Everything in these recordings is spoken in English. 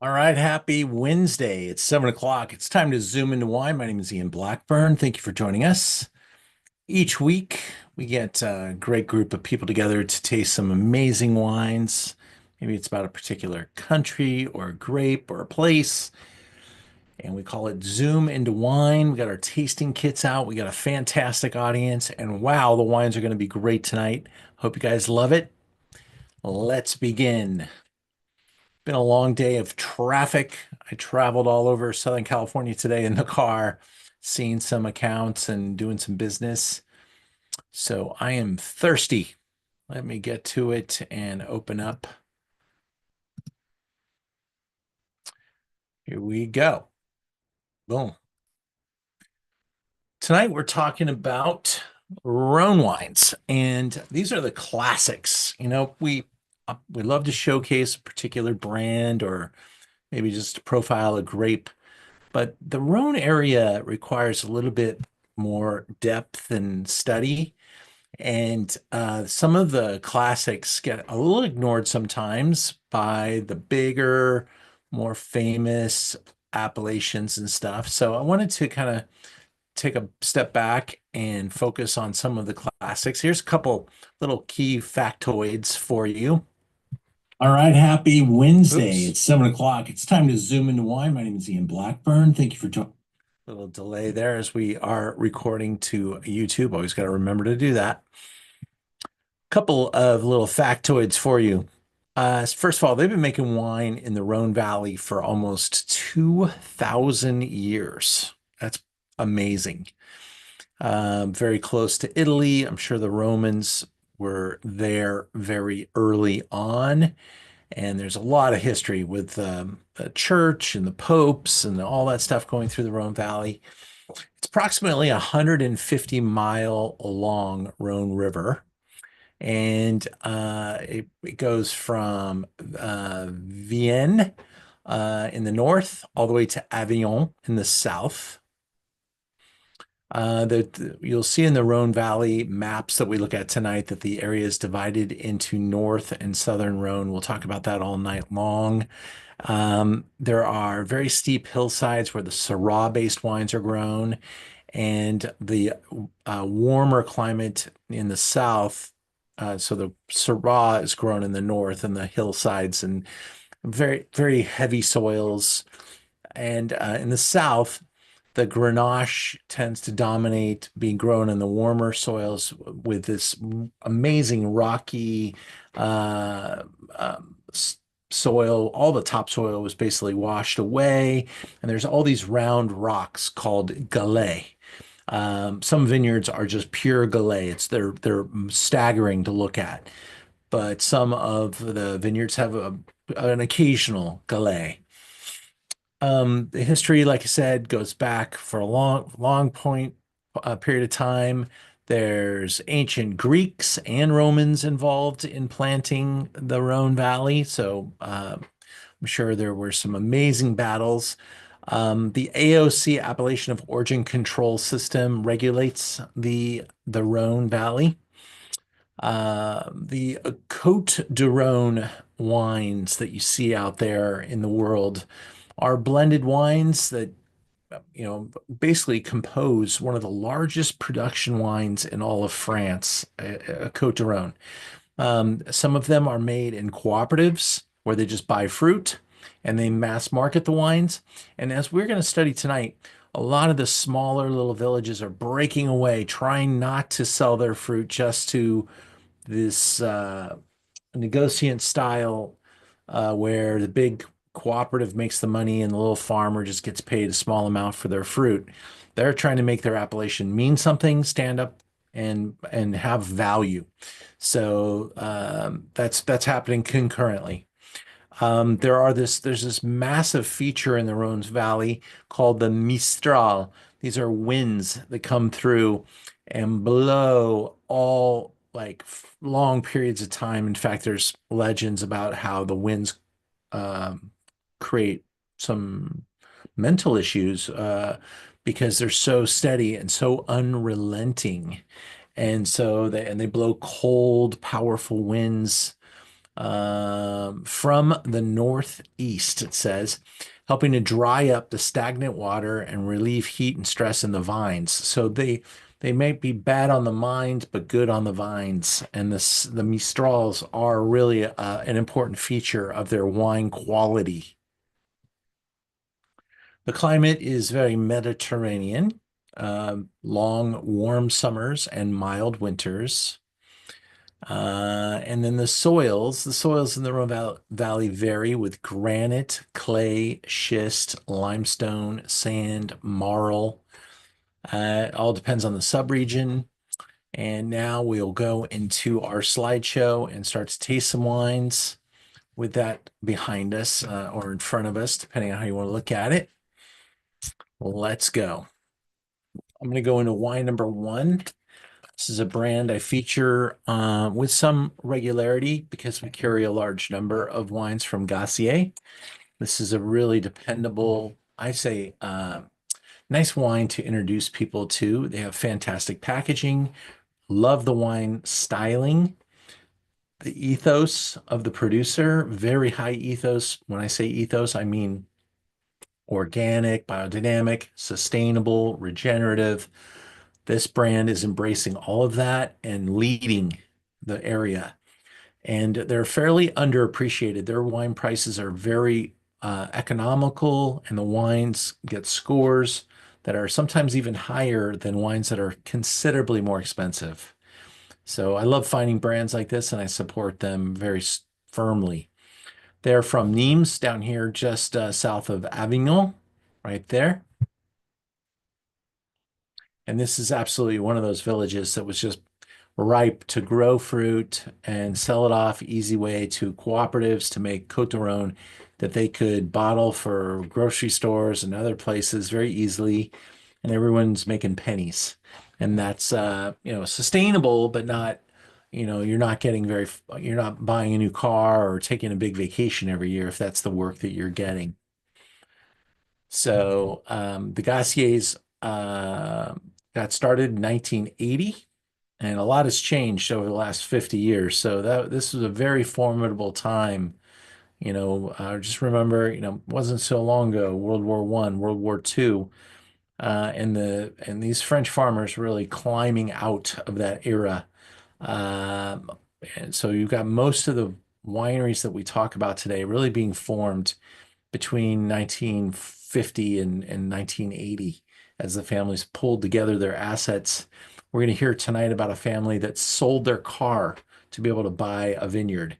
All right, happy Wednesday. It's 7 o'clock. It's time to zoom into wine. My name is Ian Blackburn. Thank you for joining us. Each week, we get a great group of people together to taste some amazing wines. Maybe it's about a particular country or a grape or a place. And we call it Zoom into Wine. We got our tasting kits out. We got a fantastic audience. And wow, the wines are going to be great tonight. Hope you guys love it. Let's begin. Been a long day of traffic. I traveled all over Southern California today in the car, seeing some accounts and doing some business. So I am thirsty. Let me get to it and open up. Here we go. Boom. Tonight we're talking about Rhône wines, and these are the classics. We love to showcase a particular brand or maybe just profile a grape. But the Rhone area requires a little bit more depth and study. And some of the classics get a little ignored sometimes by the bigger, more famous appellations and stuff. So I wanted to kind of take a step back and focus on some of the classics. Here's a couple little key factoids for you. All right, happy Wednesday. Oops. It's 7 o'clock. It's time to zoom into wine. My name is Ian Blackburn. Thank you for joining. Little delay there as we are recording to YouTube. Always got to remember to do that. Couple of little factoids for you. First of all, they've been making wine in the Rhone Valley for almost 2,000 years. That's amazing. Very close to Italy. I'm sure the Romans were there very early on. And there's a lot of history with the church and the popes and all that stuff going through the Rhone Valley. It's approximately 150-mile long Rhone River. And it goes from Vienne in the north all the way to Avignon in the south. You'll see in the Rhone Valley maps that we look at tonight that the area is divided into North and Southern Rhone. We'll talk about that all night long. There are very steep hillsides where the Syrah-based wines are grown, and the warmer climate in the south. So the Syrah is grown in the north and the hillsides and very, very heavy soils. And in the south, the Grenache tends to dominate, being grown in the warmer soils with this amazing rocky soil. All the topsoil was basically washed away, and there's all these round rocks called galets. Some vineyards are just pure galets. They're staggering to look at, but some of the vineyards have an occasional galet. The history, like I said, goes back for a long period of time. There's ancient Greeks and Romans involved in planting the Rhone Valley, so I'm sure there were some amazing battles. The AOC, Appellation of Origin Control System, regulates the Rhone Valley. The Côte du Rhône wines that you see out there in the world are blended wines that, basically compose one of the largest production wines in all of France, Côte du Rhône. Some of them are made in cooperatives where they just buy fruit and they mass market the wines. And as we're going to study tonight, a lot of the smaller little villages are breaking away, trying not to sell their fruit just to this negociant style where the big cooperative makes the money and the little farmer just gets paid a small amount for their fruit. They're trying to make their appellation mean something, stand up and have value. So that's happening concurrently. There's this massive feature in the Rhone Valley called the Mistral. These are winds that come through and blow all like long periods of time. In fact, there's legends about how the winds create some mental issues because they're so steady and so unrelenting. And so they blow cold, powerful winds from the northeast, it says, helping to dry up the stagnant water and relieve heat and stress in the vines. So they might be bad on the mind, but good on the vines. And the Mistrals are really an important feature of their wine quality. The climate is very Mediterranean, long, warm summers and mild winters. And then the soils in the Valley vary with granite, clay, schist, limestone, sand, marl. It all depends on the subregion. And now we'll go into our slideshow and start to taste some wines with that behind us or in front of us, depending on how you want to look at it. Let's go. I'm going to go into wine number one. This is a brand I feature with some regularity because we carry a large number of wines from Gassier. This is a really dependable, I say, nice wine to introduce people to. They have fantastic packaging. Love the wine styling. The ethos of the producer, very high ethos. When I say ethos, I mean organic, biodynamic, sustainable, regenerative. This brand is embracing all of that and leading the area. And they're fairly underappreciated. Their wine prices are very economical, and the wines get scores that are sometimes even higher than wines that are considerably more expensive. So I love finding brands like this, and I support them very firmly. They're from Nîmes down here, just south of Avignon, right there. And this is absolutely one of those villages that was just ripe to grow fruit and sell it off, easy way to cooperatives to make Côte de Rhône that they could bottle for grocery stores and other places very easily. And everyone's making pennies. And that's, sustainable, but not, you're not you're not buying a new car or taking a big vacation every year if that's the work that you're getting. So the Gassiers got started in 1980, and a lot has changed over the last 50 years. So this was a very formidable time. Just remember, it wasn't so long ago, World War One, World War Two, and these French farmers really climbing out of that era. Um, and so you've got most of the wineries that we talk about today really being formed between 1950 and 1980 as the families pulled together their assets. We're going to hear tonight about a family that sold their car to be able to buy a vineyard.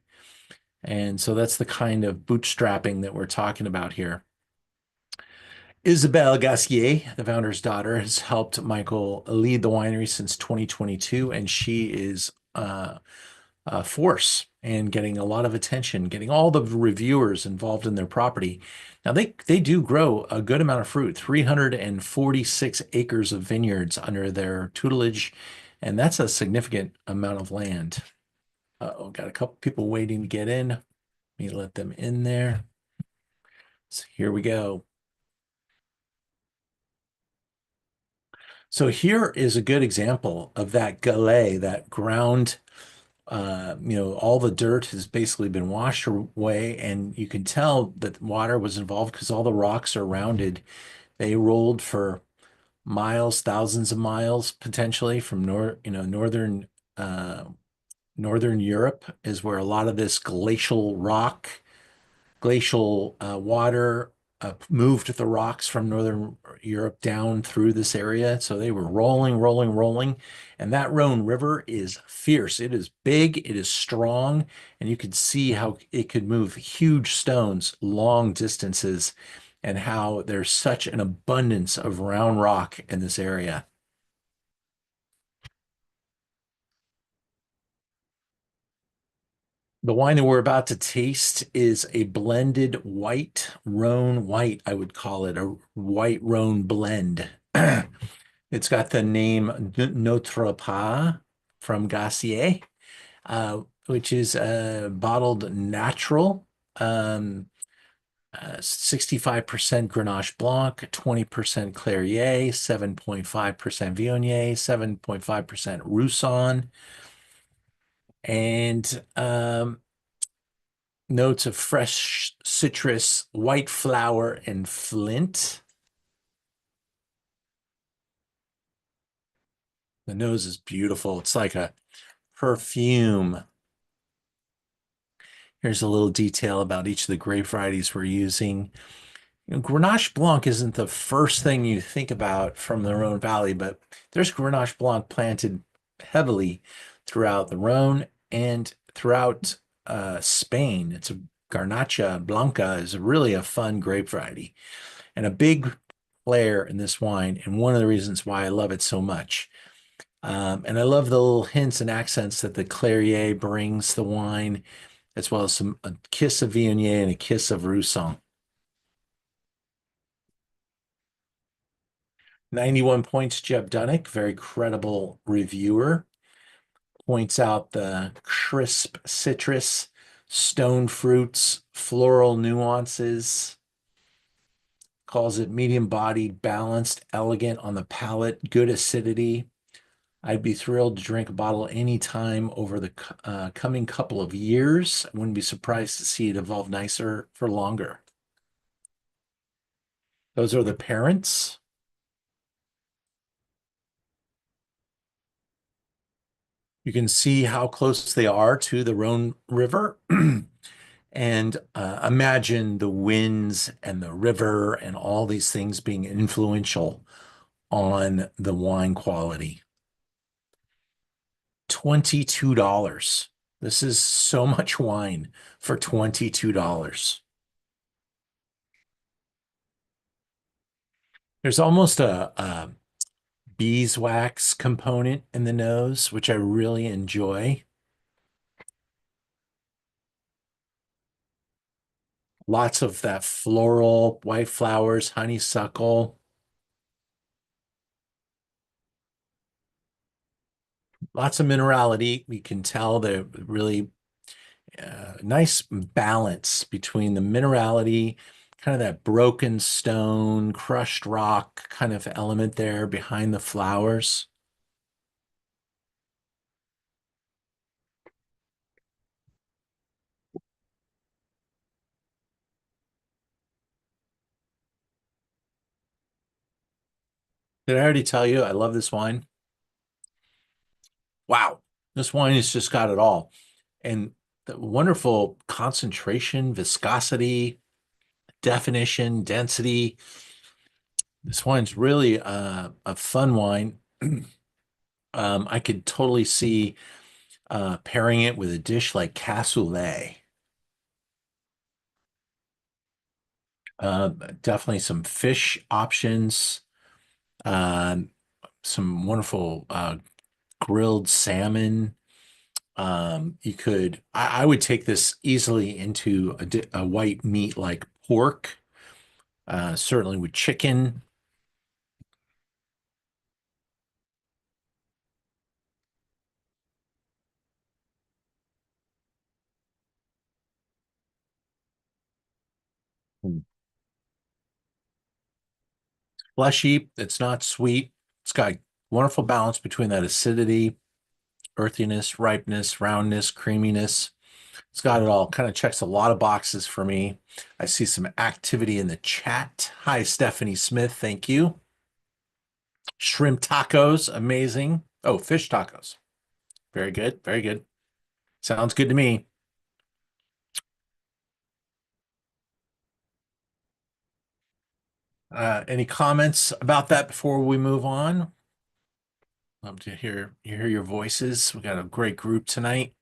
And so that's the kind of bootstrapping that we're talking about here. Isabelle Gassier, the founder's daughter, has helped Michael lead the winery since 2022, and she is a force and getting a lot of attention, getting all the reviewers involved in their property. Now they do grow a good amount of fruit, 346 acres of vineyards under their tutelage, and that's a significant amount of land. Uh-oh, got a couple people waiting to get in. Let me let them in there. So here we go. So here is a good example of that gallet, that ground. All the dirt has basically been washed away, and you can tell that water was involved because all the rocks are rounded. They rolled for miles, thousands of miles potentially from northern Europe is where a lot of this glacial water moved the rocks from northern Europe down through this area. So they were rolling, rolling, rolling. And that Rhône River is fierce. It is big, it is strong, and you could see how it could move huge stones long distances and how there's such an abundance of round rock in this area. The wine that we're about to taste is a blended white Rhône white, I would call it a white Rhône blend. It's got the name Notre Pas from Gassier, which is bottled natural, 65% Grenache Blanc, 20% Clairier, 7.5% Viognier, 7.5% Roussanne. And notes of fresh citrus, white flower, and flint. The nose is beautiful. It's like a perfume. Here's a little detail about each of the grape varieties we're using. Grenache Blanc isn't the first thing you think about from the Rhône Valley, but there's Grenache Blanc planted heavily throughout the Rhône and throughout Spain. It's a Garnacha Blanca is really a fun grape variety and a big player in this wine, and one of the reasons why I love it so much. And I love the little hints and accents that the Clairier brings the wine, as well as a kiss of Viognier and a kiss of Roussanne. 91 points, Jeb Dunnick, very credible reviewer, points out the crisp citrus, stone fruits, floral nuances, calls it medium bodied, balanced, elegant on the palate, good acidity. I'd be thrilled to drink a bottle anytime over the coming couple of years. I wouldn't be surprised to see it evolve nicer for longer. Those are the parents. You can see how close they are to the Rhone River. And imagine the winds and the river and all these things being influential on the wine quality. $22. This is so much wine for $22. There's almost a beeswax component in the nose, which I really enjoy. Lots of that floral, white flowers, honeysuckle. Lots of minerality. We can tell the really nice balance between the minerality, kind of that broken stone, crushed rock kind of element there behind the flowers. Did I already tell you I love this wine? Wow, this wine has just got it all. And the wonderful concentration, viscosity, definition, density. This wine's really a fun wine. I could totally see pairing it with a dish like cassoulet. Uh, Definitely some fish options, um, some wonderful grilled salmon. I would take this easily into a white meat like pork, certainly with chicken. Fleshy, it's not sweet. It's got wonderful balance between that acidity, earthiness, ripeness, roundness, creaminess. It's got it all. Kind of checks a lot of boxes for me. I see some activity in the chat. Hi, Stephanie Smith. Thank you. Shrimp tacos, amazing. Oh, fish tacos. Very good. Very good. Sounds good to me. Any comments about that before we move on? Love to hear your voices. We got a great group tonight.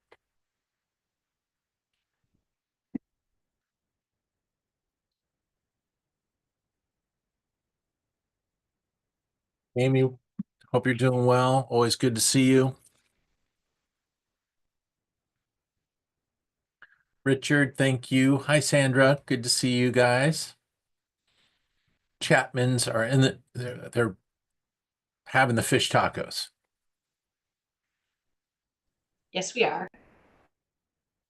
Amy, hope you're doing well. Always good to see you. Richard, thank you. Hi, Sandra. Good to see you guys. Chapmans are in they're having the fish tacos. Yes, we are.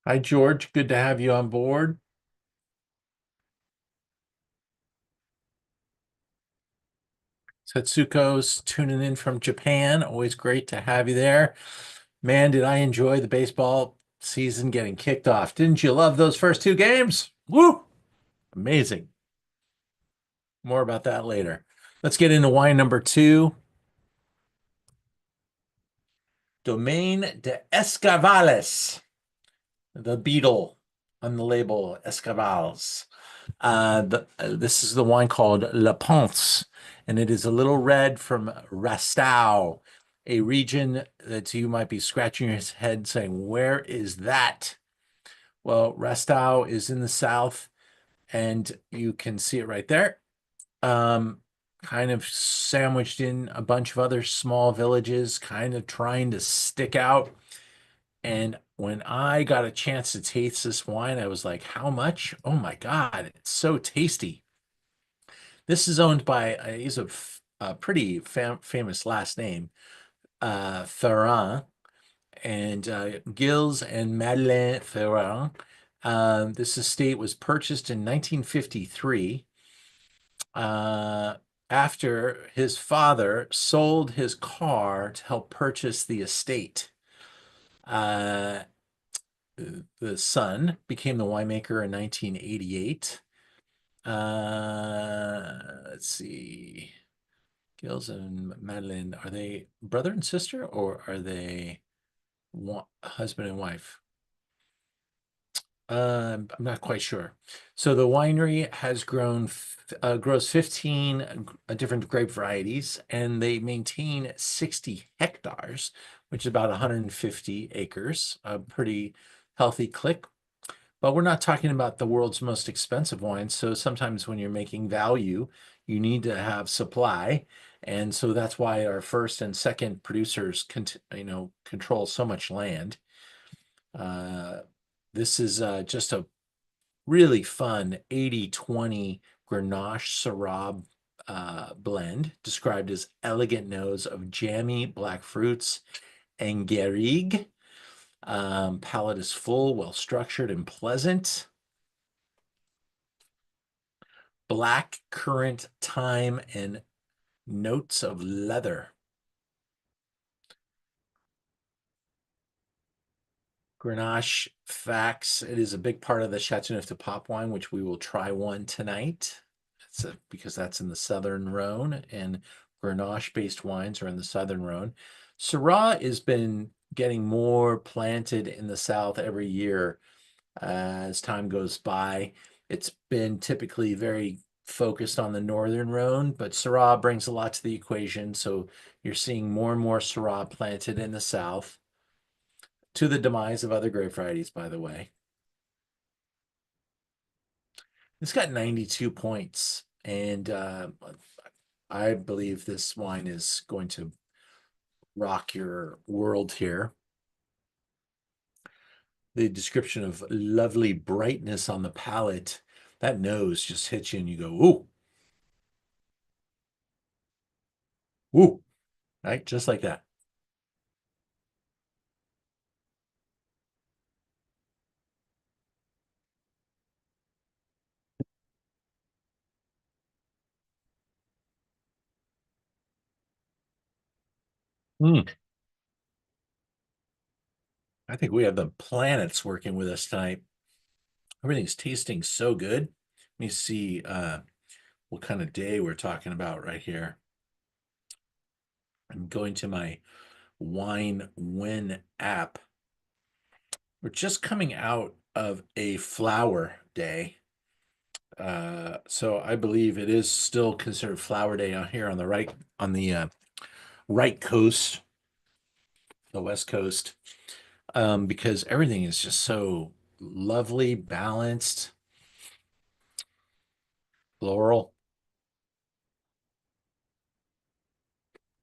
Hi, George. Good to have you on board. Setsuko's tuning in from Japan. Always great to have you there. Man, did I enjoy the baseball season getting kicked off. Didn't you love those first two games? Woo! Amazing. More about that later. Let's get into wine number two. Domaine de Escaravailles. The beetle on the label, Escaravailles. This is the wine called Le Ponce, and it is a little red from Rasteau, a region that you might be scratching your head saying, where is that? Well, Rasteau is in the south, and you can see it right there. Kind of sandwiched in a bunch of other small villages, kind of trying to stick out. And when I got a chance to taste this wine, I was like, how much? Oh my God, it's so tasty. This is owned by, he's a pretty famous last name, Ferrand, and Gilles and Madeleine Ferrand. This estate was purchased in 1953 after his father sold his car to help purchase the estate. The son became the winemaker in 1988. Let's see. Gilles and Madeline, are they brother and sister or are they husband and wife? I'm not quite sure. So the winery has grows 15 different grape varieties, and they maintain 60 hectares, which is about 150 acres, a pretty healthy click. But we're not talking about the world's most expensive wines. So sometimes when you're making value, you need to have supply. And so that's why our first and second producers control so much land. This is just a really fun 80-20 Grenache Syrah blend, described as elegant nose of jammy black fruits and garrigue. Palate is full, well-structured, and pleasant. Black currant, thyme, and notes of leather. Grenache facts. It is a big part of the Chateauneuf-du-Pape wine, which we will try one tonight. Because that's in the Southern Rhône, and Grenache-based wines are in the Southern Rhône. Syrah has been getting more planted in the South every year as time goes by. It's been typically very focused on the Northern Rhône, but Syrah brings a lot to the equation. So you're seeing more and more Syrah planted in the South, to the demise of other grape varieties, by the way. It's got 92 points, and I believe this wine is going to rock your world here. The description of lovely brightness on the palate, that nose just hits you and you go, ooh, ooh, right? Just like that. Mm. I think we have the planets working with us tonight. Everything's tasting so good. Let me see what kind of day we're talking about right here. I'm going to my Wine Win app. We're just coming out of a flower day. So I believe it is still considered flower day out here on the right coast, the west coast, because everything is just so lovely, balanced, floral.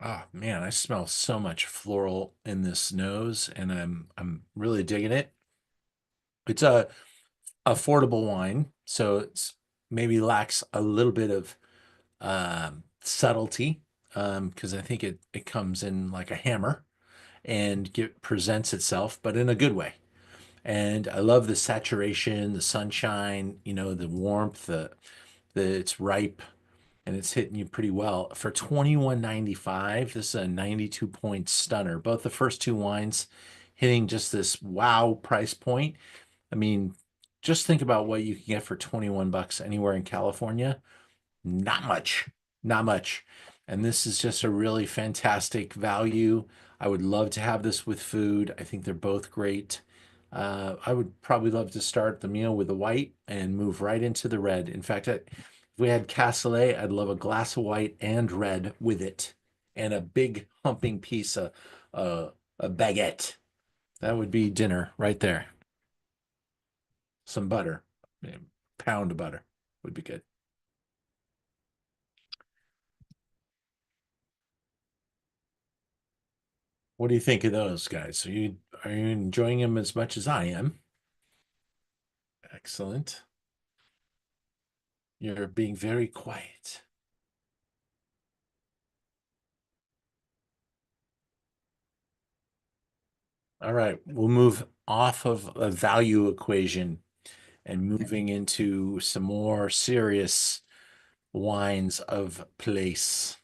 Oh man, I smell so much floral in this nose, and I'm really digging it. It's a affordable wine, so it's maybe lacks a little bit of subtlety, because I think it comes in like a hammer and presents itself, but in a good way. And I love the saturation, the sunshine, the warmth, it's ripe and it's hitting you pretty well. For $21.95, this is a 92 point stunner. Both the first two wines hitting just this wow price point. I mean, just think about what you can get for 21 bucks anywhere in California. Not much, not much. And this is just a really fantastic value. I would love to have this with food. I think they're both great. I would probably love to start the meal with the white and move right into the red. In fact, if we had cassoulet, I'd love a glass of white and red with it, and a big humping piece of a baguette. That would be dinner right there. Some butter, a pound of butter would be good. What do you think of those guys? Are you enjoying them as much as I am? Excellent. You're being very quiet. All right, we'll move off of a value equation and moving into some more serious wines of place.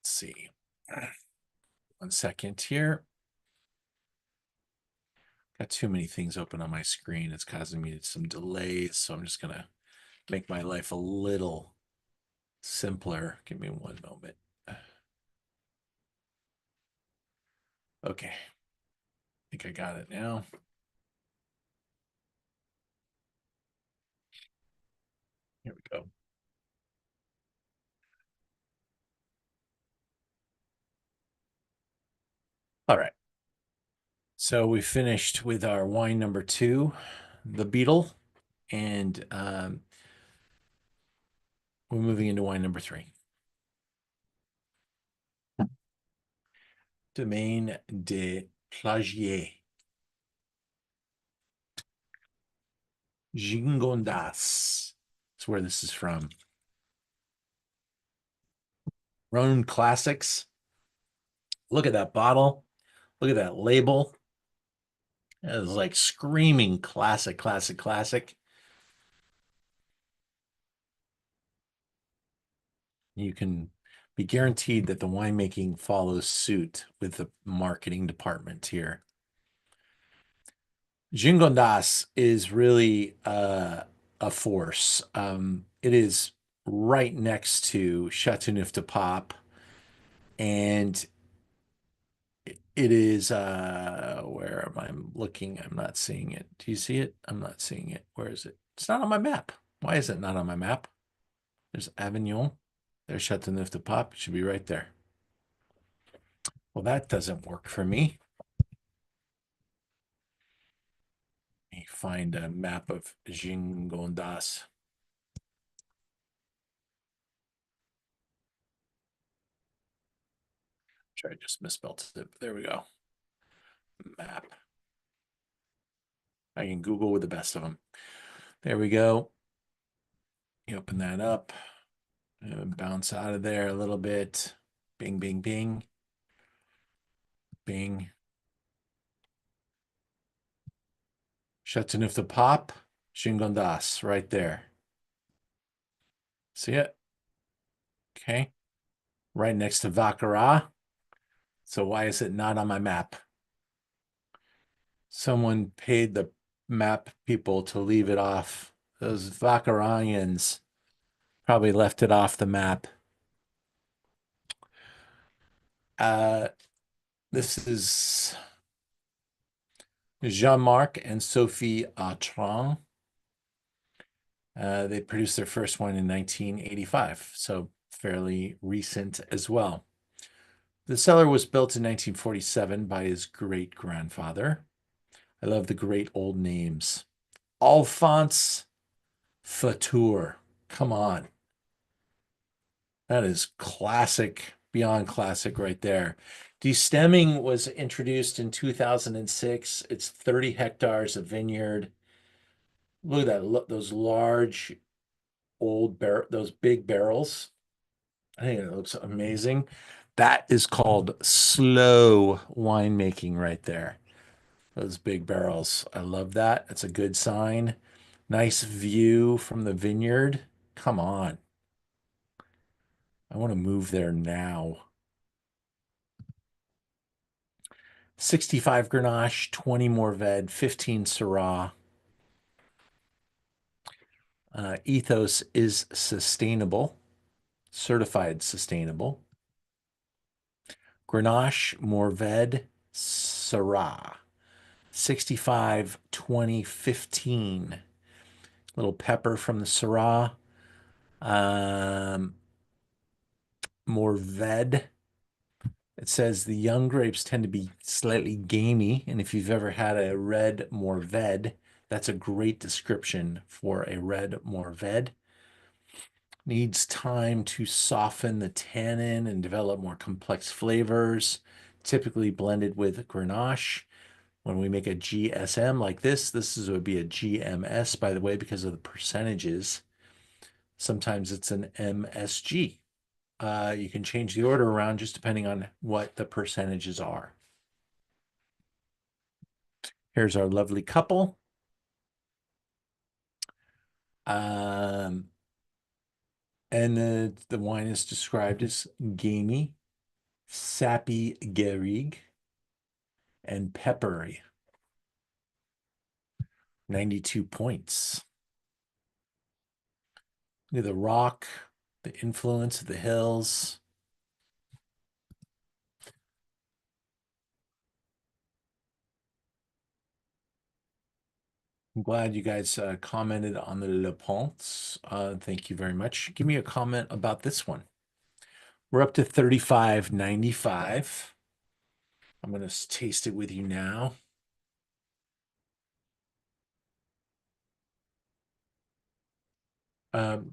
Let's see. 1 second here. Got too many things open on my screen. It's causing me some delays, so I'm just gonna make my life a little simpler. Give me one moment. Okay, I think I got it now. Here we go. All right. So we finished with our wine number 2, the Beetle, and we're moving into wine number 3. Domaine de Plagier. Gigondas. That's where this is from. Rhône Classics. Look at that bottle. Look at that label. It's like screaming classic, classic, classic. You can be guaranteed that the winemaking follows suit with the marketing department here. Gigondas is really a force. It is right next to Chateauneuf-du-Pape, and it is where am I looking? I'm not seeing it. Do you see it? I'm not seeing it. Where is it? It's not on my map. Why is it not on my map? There's Avignon. There's Chateauneuf-du-Pape. It should be right there. Well, that doesn't work for me. Let me find a map of Gigondas. Sure, I just misspelled it. There we go. Map. I can Google with the best of them. There we go. You open that up. Bounce out of there a little bit. Bing, bing, bing. Bing. Chateauneuf-du-Pape, Gigondas, right there. See it? Okay. Right next to Vacara. So why is it not on my map? Someone paid the map people to leave it off. Those Vacaranians probably left it off the map. This is Jean-Marc and Sophie Autran. They produced their first one in 1985, so fairly recent as well. The cellar was built in 1947 by his great-grandfather. I love the great old names. Alphonse Fatour. Come on. That is classic, beyond classic right there. Destemming was introduced in 2006. It's 30 hectares of vineyard. Look at that. Look, those large those big barrels. I think it looks amazing. That is called slow winemaking right there. Those big barrels. I love that. That's a good sign. Nice view from the vineyard. Come on. I want to move there now. 65 Grenache, 20 Mourvèdre, 15 Syrah. Ethos is sustainable, certified sustainable. Grenache, Mourvèdre, Syrah. 65, 20, 15. Little pepper from the Syrah. Mourvèdre. It says the young grapes tend to be slightly gamey, and if you've ever had a red Mourvèdre, that's a great description for a red Mourvèdre. Needs time to soften the tannin and develop more complex flavors, typically blended with Grenache. When we make a GSM like this would be a GMS, by the way, because of the percentages. Sometimes it's an MSG. You can change the order around just depending on what the percentages are. Here's our lovely couple. And the wine is described as gamey, sappy garrigue, and peppery. 92 points. Look at the rock, the influence of the hills. I'm glad you guys commented on the Le Ponce. Thank you very much. Give me a comment about this one. We're up to 35.95. I'm going to taste it with you now.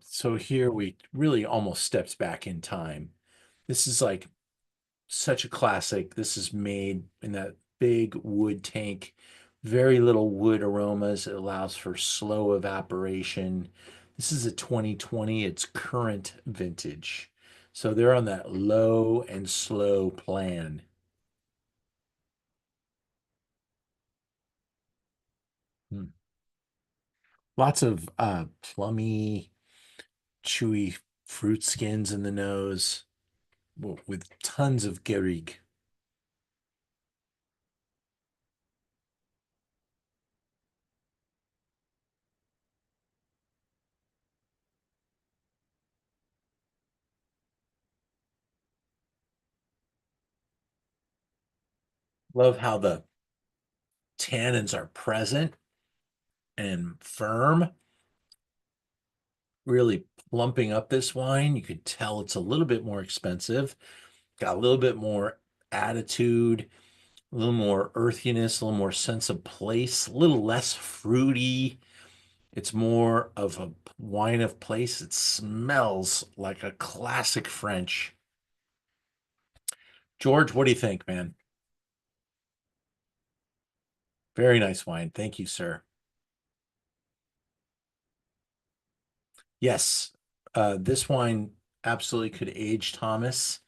So here we really almost steps back in time. This is like such a classic. This is made in that big wood tank, very little wood aromas. It allows for slow evaporation. This is a 2020, it's current vintage. So they're on that low and slow plan. Hmm. Lots of plummy, chewy fruit skins in the nose with tons of garrigue. Love how the tannins are present and firm, really plumping up this wine. You could tell it's a little bit more expensive, got a little bit more attitude, a little more earthiness, a little more sense of place, a little less fruity. It's more of a wine of place. It smells like a classic French. George, what do you think, man? Very nice wine. Thank you, sir. Yes, this wine absolutely could age, Thomas.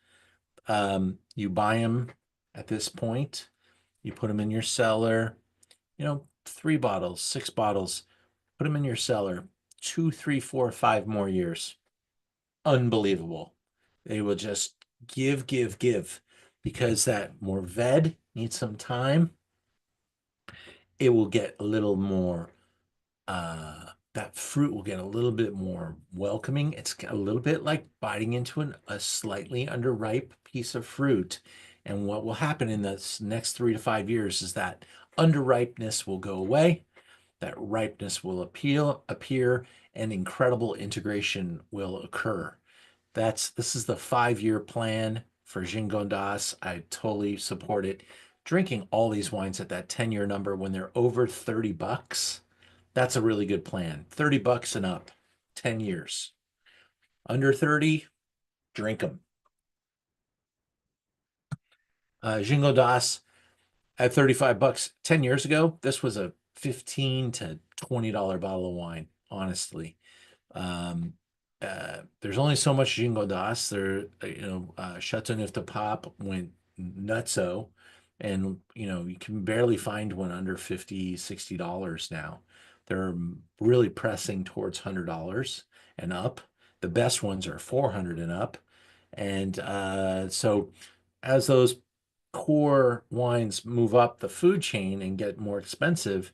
You buy them at this point, you put them in your cellar, 3 bottles, 6 bottles, put them in your cellar, 2, 3, 4, 5 more years. Unbelievable. They will just give, because that Mourvèdre needs some time. It will get a little more that fruit will get a little bit more welcoming. It's a little bit like biting into a slightly underripe piece of fruit. And what will happen in the next 3 to 5 years is that underripeness will go away, that ripeness will appear, and incredible integration will occur. This is the 5-year plan for Gigondas. I totally support it. Drinking all these wines at that 10-year number when they're over 30 bucks, that's a really good plan. 30 bucks and up, 10 years. Under 30, drink them. Gigondas at 35 bucks 10 years ago, this was a $15 to $20 bottle of wine, honestly. There's only so much Gigondas. Chateauneuf-du-Pape went nutso, and you can barely find one under 50, $60 now. They're really pressing towards $100 and up. The best ones are 400 and up. And so as those core wines move up the food chain and get more expensive,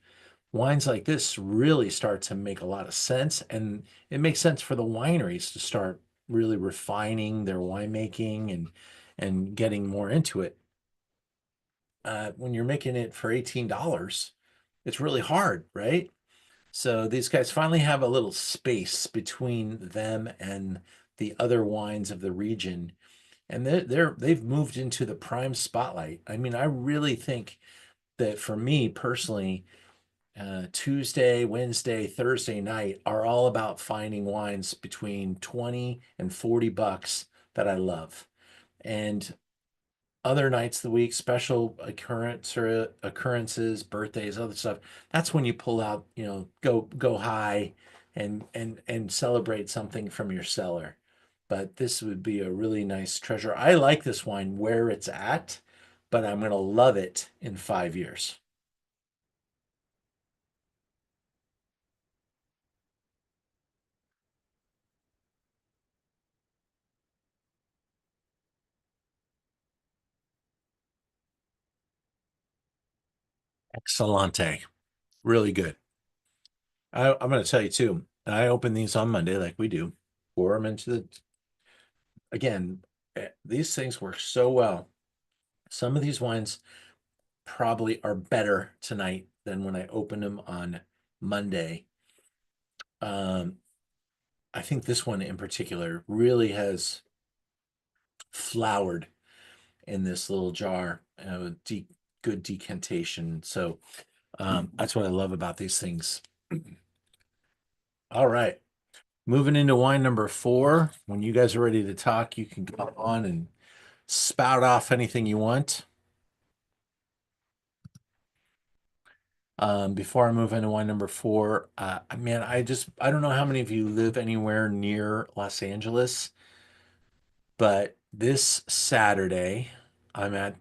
wines like this really start to make a lot of sense. And it makes sense for the wineries to start really refining their winemaking and getting more into it. When you're making it for $18, it's really hard, right? So these guys finally have a little space between them and the other wines of the region, and they've moved into the prime spotlight. I mean, I really think that for me personally, Tuesday, Wednesday, Thursday night are all about finding wines between 20 and 40 bucks that I love. And other nights of the week, special occurrences, birthdays, other stuff. That's when you pull out, go high and celebrate something from your cellar. But this would be a really nice treasure. I like this wine where it's at, but I'm gonna love it in 5 years. Excellente. Really good. I'm gonna tell you too. I open these on Monday like we do. Pour them into the again. These things work so well. Some of these wines probably are better tonight than when I opened them on Monday. Um, I think this one in particular really has flowered in this little jar, good decantation. So that's what I love about these things. All right, moving into wine number four. When you guys are ready to talk, you can come on and spout off anything you want. Before I move into wine number four, man, I don't know how many of you live anywhere near Los Angeles, but this Saturday I'm at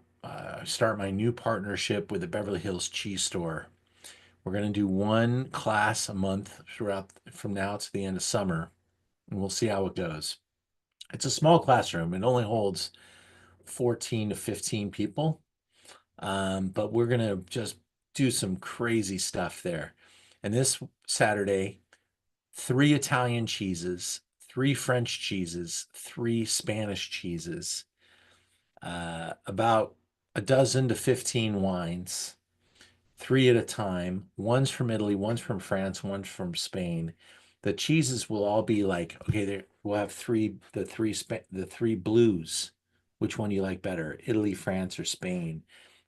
start my new partnership with the Beverly Hills Cheese Store. We're gonna do one class a month throughout from now to the end of summer, and we'll see how it goes. It's a small classroom. It only holds 14 to 15 people. But we're gonna just do some crazy stuff there. And this Saturday, three Italian cheeses, three French cheeses, three Spanish cheeses, about a dozen to 15 wines, three at a time. One's from Italy, one's from France, one's from Spain. The cheeses will all be like, okay, there we'll have the three blues. Which one do you like better? Italy, France, or Spain?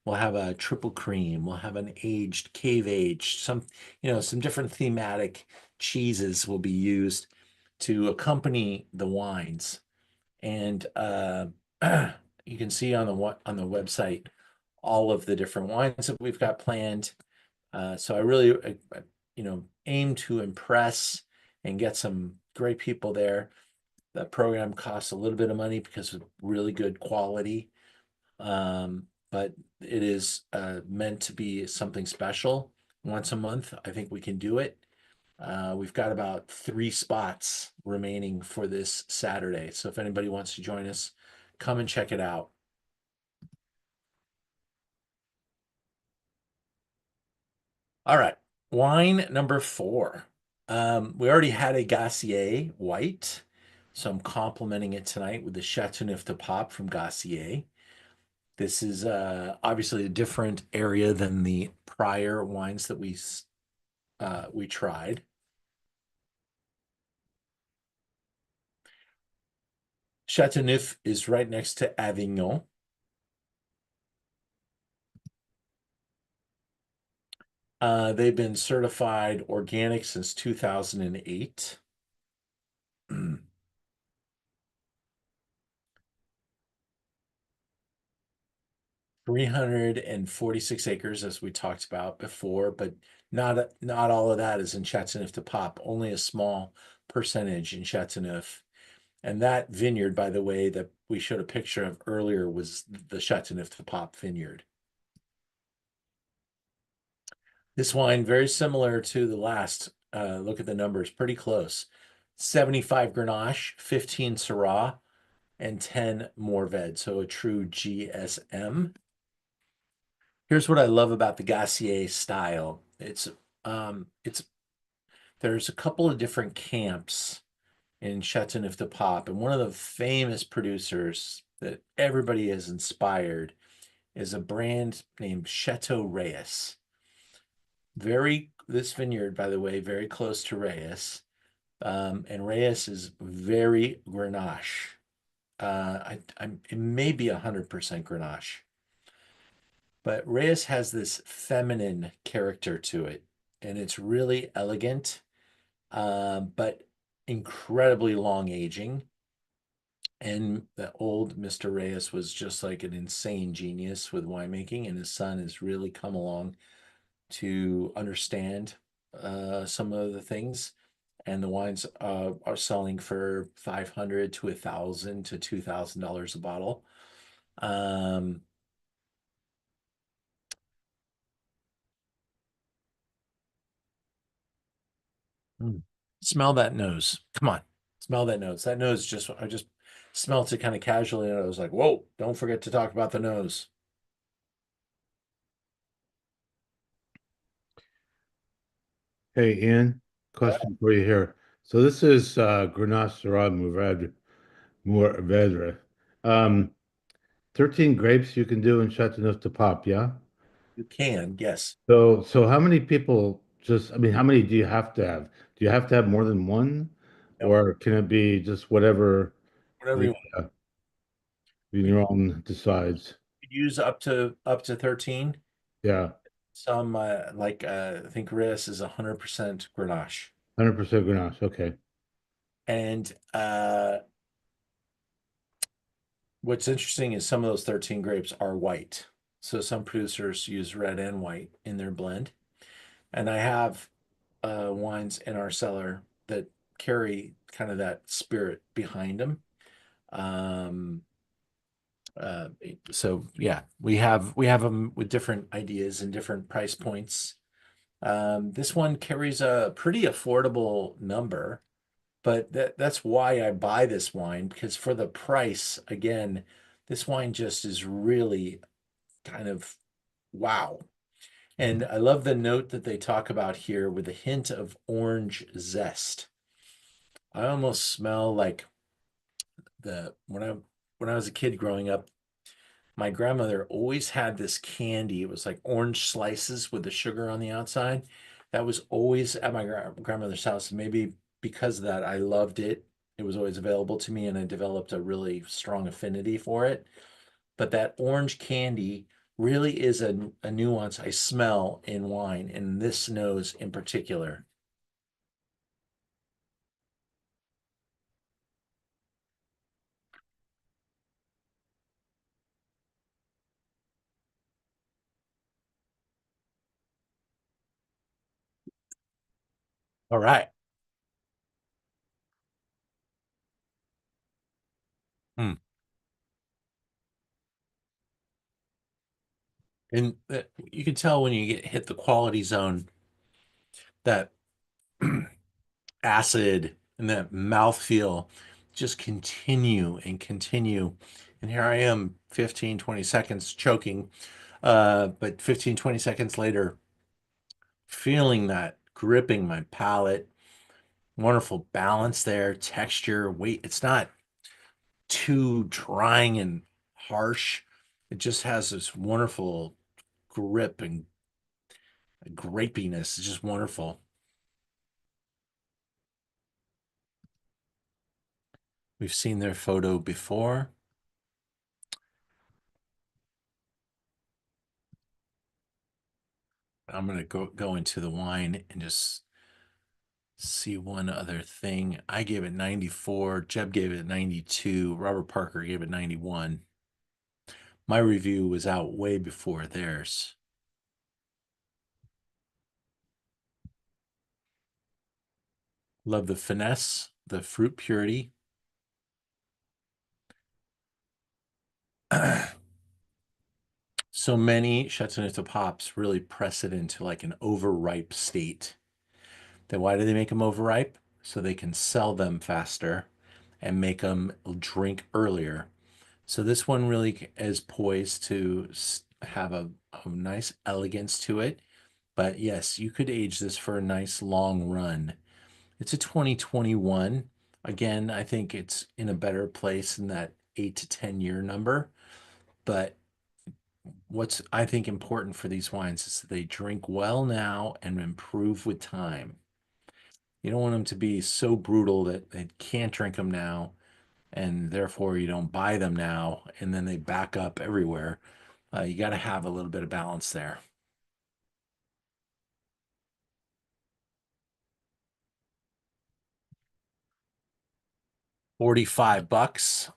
We'll have a triple cream. We'll have an aged, cave aged, some different thematic cheeses will be used to accompany the wines. And you can see on the website all of the different wines that we've got planned. So I really, aim to impress and get some great people there. The program costs a little bit of money because of really good quality, but it is meant to be something special. Once a month, I think we can do it. We've got about 3 spots remaining for this Saturday. So if anybody wants to join us, come and check it out. All right, wine number four. We already had a Gassier white, so I'm complimenting it tonight with the Chateauneuf-du-Pape from Gassier. This is obviously a different area than the prior wines that we tried. Chateauneuf is right next to Avignon. They've been certified organic since 2008. 346 acres, as we talked about before, but not all of that is in Chateauneuf-du-Pape. Only a small percentage in Chateauneuf. And that vineyard, by the way, that we showed a picture of earlier was the Chateauneuf-du-Pape vineyard. This wine, very similar to the last. Look at the numbers, pretty close. 75 Grenache, 15 Syrah, and 10 Mourvèdre, so a true GSM. Here's what I love about the Gassier style. It's there's a couple of different camps in Chateauneuf-du-Pape, and one of the famous producers that everybody is inspired is a brand named Chateau Reyes. This vineyard, by the way, very close to Reyes. And Reyes is very Grenache. It may be 100% Grenache, but Reyes has this feminine character to it, and it's really elegant, but incredibly long aging. And the old Mr. Reyes was just like an insane genius with winemaking, and his son has really come along to understand some of the things. And the wines are selling for 500 to 1,000 to $2,000 a bottle. Um, mm. Smell that nose. Come on, smell that nose. That nose I just smelt it kind of casually, and I was like, whoa, don't forget to talk about the nose. Hey, Ian, question for you here. So this is Grenache Syrah Mourvèdre. Um, 13 grapes you can do in Chateauneuf-du-Pape, yeah? You can, yes, So how many people I mean, how many do you have to have? Do you have to have more than one? no, Or can it be just whatever whatever the you want. We your own decides? could use up to 13. Yeah, Some I think Riss is 100% Grenache. 100% Grenache. Okay. And what's interesting is some of those 13 grapes are white. So some producers use red and white in their blend. And I have wines in our cellar that carry kind of that spirit behind them. Um, so yeah, we have them with different ideas and different price points. This one carries a pretty affordable number, but that's why I buy this wine, because for the price, again, this wine just is really kind of wow. And I love the note that they talk about here with a hint of orange zest. I almost smell like the when I was a kid growing up, my grandmother always had this candy. It was like orange slices with the sugar on the outside. That was always at my grandmother's house. Maybe because of that, I loved it. It was always available to me, and I developed a really strong affinity for it. But that orange candy really is a nuance I smell in wine, and this nose in particular. All right. Hmm. And you can tell when you get hit the quality zone that acid and that mouthfeel just continue and continue. And here I am 15, 20 seconds choking. But 15, 20 seconds later, feeling that gripping my palate. Wonderful balance there, texture, weight. It's not too drying and harsh. It just has this wonderful grip and grapiness. It's just wonderful. We've seen their photo before. I'm gonna go into the wine and just see one other thing. I gave it 94. Jeb gave it 92. Robert Parker gave it 91. My review was out way before theirs. Love the finesse, the fruit purity. So many Chateauneuf-du-Papes really press it into like an overripe state. Then why do they make them overripe? So they can sell them faster and make them drink earlier. So this one really is poised to have a nice elegance to it. But yes, you could age this for a nice long run. It's a 2021. Again, I think it's in a better place than that 8 to 10 year number. But what's I think important for these wines is that they drink well now and improve with time. You don't want them to be so brutal that they can't drink them now, and therefore you don't buy them now, and then they back up everywhere. You got to have a little bit of balance there. 45 bucks,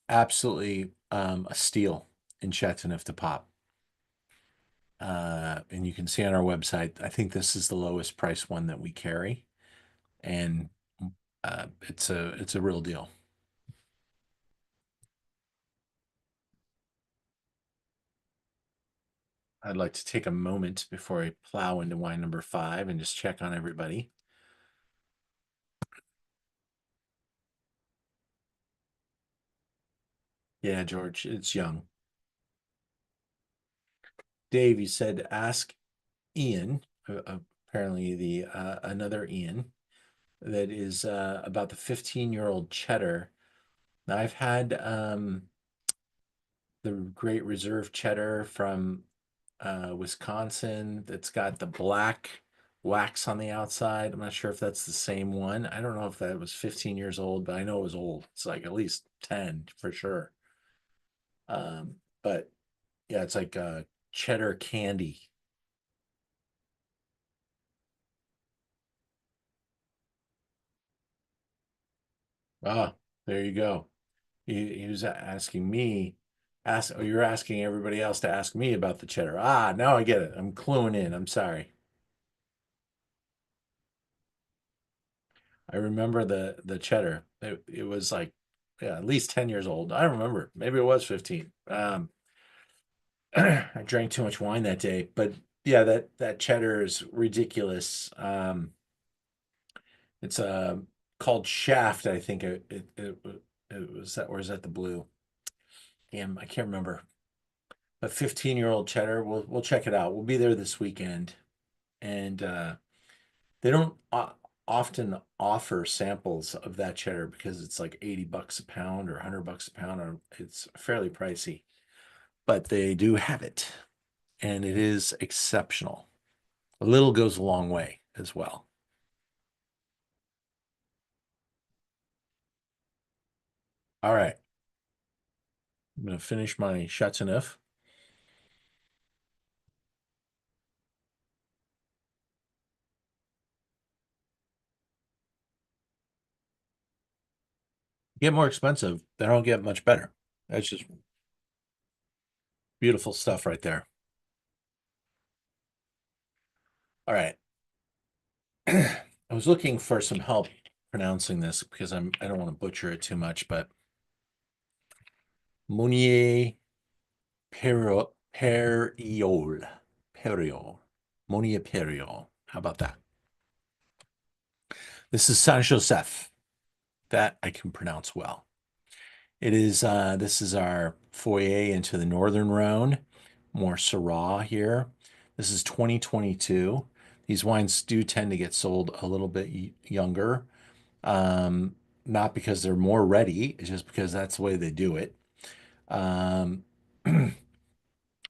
absolutely a steal in Chateauneuf-du-Pape. And you can see on our website, I think this is the lowest price one that we carry, and it's a real deal. I'd like to take a moment before I plow into wine number 5 and just check on everybody. Yeah, George, it's young. Dave, you said ask Ian, apparently the another Ian, that is about the 15-year-old cheddar. Now, I've had the Great Reserve cheddar from Wisconsin that's got the black wax on the outside. I'm not sure if that's the same one. I don't know if that was 15 years old, but I know it was old. It's like at least 10 for sure. But yeah, it's like cheddar candy. Ah, there you go. He was asking me, oh, you're asking everybody else to ask me about the cheddar. Ah, now I get it. I'm cluing in. I'm sorry. I remember the cheddar. It was like, yeah, at least 10 years old. I don't remember. Maybe it was 15. I drank too much wine that day, but yeah, that cheddar is ridiculous. It's called Shaft, I think it was that, or is that the blue? Damn, I can't remember. But 15-year-old cheddar, we'll check it out. We'll be there this weekend, and they don't often offer samples of that cheddar because it's like 80 bucks a pound or 100 bucks a pound, or it's fairly pricey. But they do have it, and it is exceptional. A little goes a long way as well. All right. I'm going to finish my Chateauneuf. Get more expensive, they don't get much better. That's just beautiful stuff right there. All right. I was looking for some help pronouncing this because I don't want to butcher it too much, but Monier-Perréol, Perréol, Monier-Perréol. How about that? This is Saint Joseph. That I can pronounce well. It is, this is our foyer into the Northern Rhône, more Syrah here. This is 2022. These wines do tend to get sold a little bit younger, not because they're more ready, it's just because that's the way they do it. Um,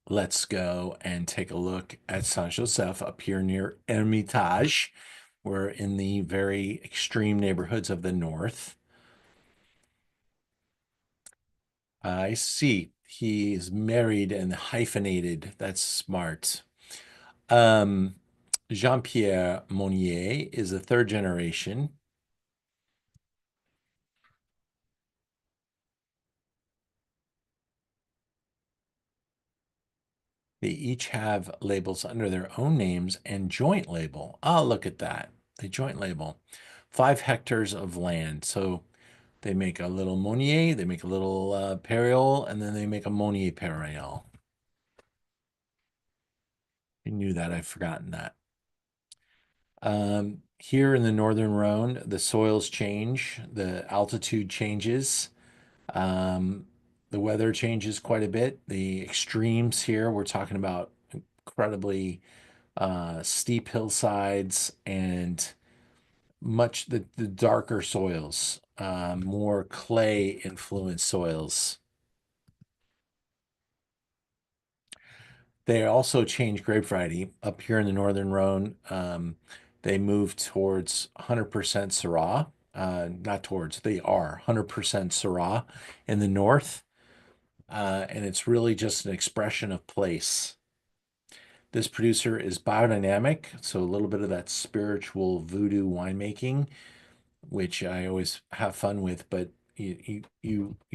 let's go and take a look at Saint Joseph up here near Hermitage. We're in the very extreme neighborhoods of the north. I see. He is married and hyphenated. That's smart. Um, Jean-Pierre Monier is a third generation. They each have labels under their own names and joint label. Oh, look at that. The joint label. 5 hectares of land. So they make a little Monier, they make a little Perréol, and then they make a Monier-Perréol. I knew that. I've forgotten that. here in the northern Rhône, the soils change, the altitude changes, the weather changes quite a bit. The extremes here, we're talking about incredibly steep hillsides and much the darker soils, more clay influenced soils. They also changed grape variety up here in the northern Rhone. They moved towards 100% Syrah. Not towards, they are 100% Syrah in the north. And it's really just an expression of place. This producer is biodynamic, so a little bit of that spiritual voodoo winemaking, which I always have fun with, but you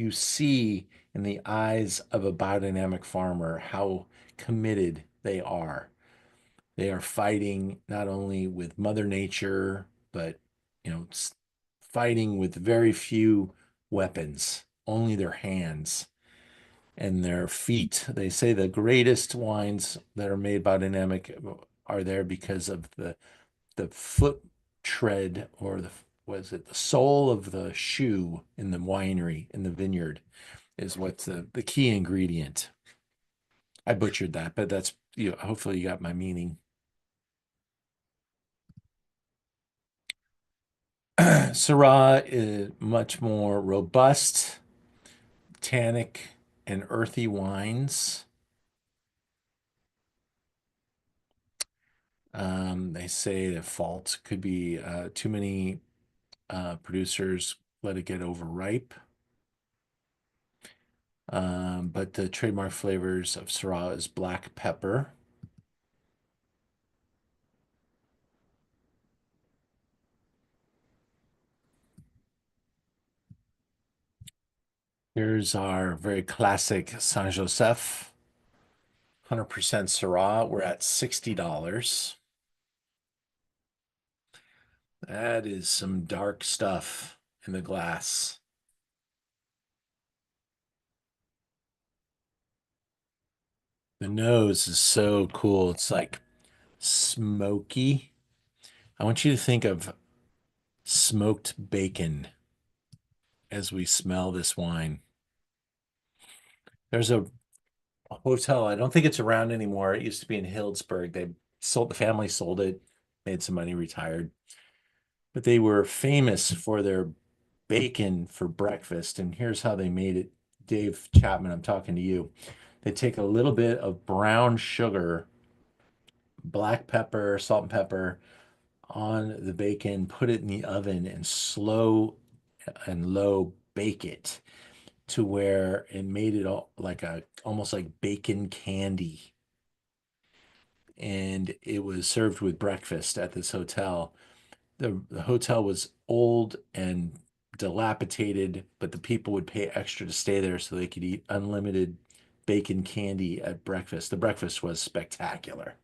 see in the eyes of a biodynamic farmer how committed they are. They are fighting not only with Mother Nature, but fighting with very few weapons, only their hands and their feet. They say the greatest wines that are made biodynamic are there because of the foot tread or the was it the sole of the shoe in the winery in the vineyard is what's the key ingredient. I butchered that, but that's hopefully you got my meaning. Syrah is much more robust, tannic, and earthy wines. They say the fault could be too many producers let it get overripe. But the trademark flavors of Syrah is black pepper. Here's our very classic Saint Joseph, 100% Syrah. We're at $60. That is some dark stuff in the glass. The nose is so cool. It's like smoky. I want you to think of smoked bacon as we smell this wine. There's a hotel. I don't think it's around anymore. It used to be in Hillsburg. The family sold it, made some money, retired. But they were famous for their bacon for breakfast. And here's how they made it. Dave Chapman, I'm talking to you. They take a little bit of brown sugar, black pepper, salt and pepper on the bacon, put it in the oven and slow and low bake it to where it made it all like almost like bacon candy. And it was served with breakfast at this hotel. The hotel was old and dilapidated, but the people would pay extra to stay there so they could eat unlimited bacon candy at breakfast. The breakfast was spectacular.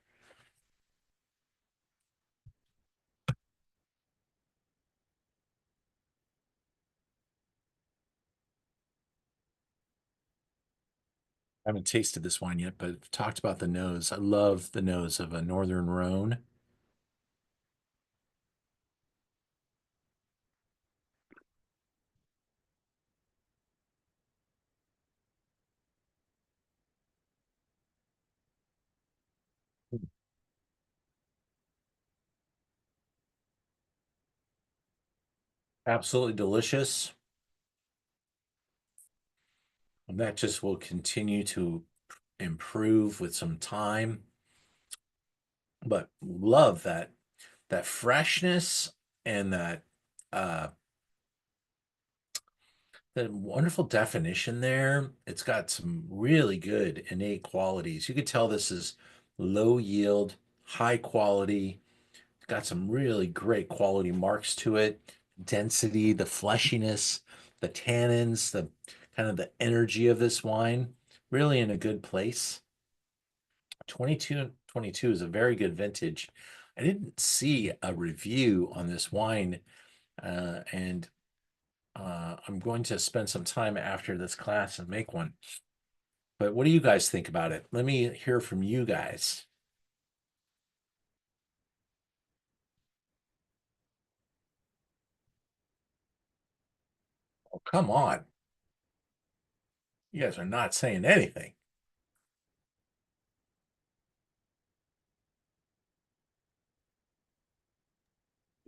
I haven't tasted this wine yet, but I've talked about the nose. I love the nose of a Northern Rhone. Absolutely delicious. And that just will continue to improve with some time. But love that freshness and uh that wonderful definition there. It's got some really good innate qualities. You could tell this is low yield, high quality. It's got some really great quality marks to it. Density, the fleshiness, the tannins, the kind of the energy of this wine, really in a good place. 22 is a very good vintage. I didn't see a review on this wine, and I'm going to spend some time after this class and make one. But what do you guys think about it? Let me hear from you guys. Come on. You guys are not saying anything.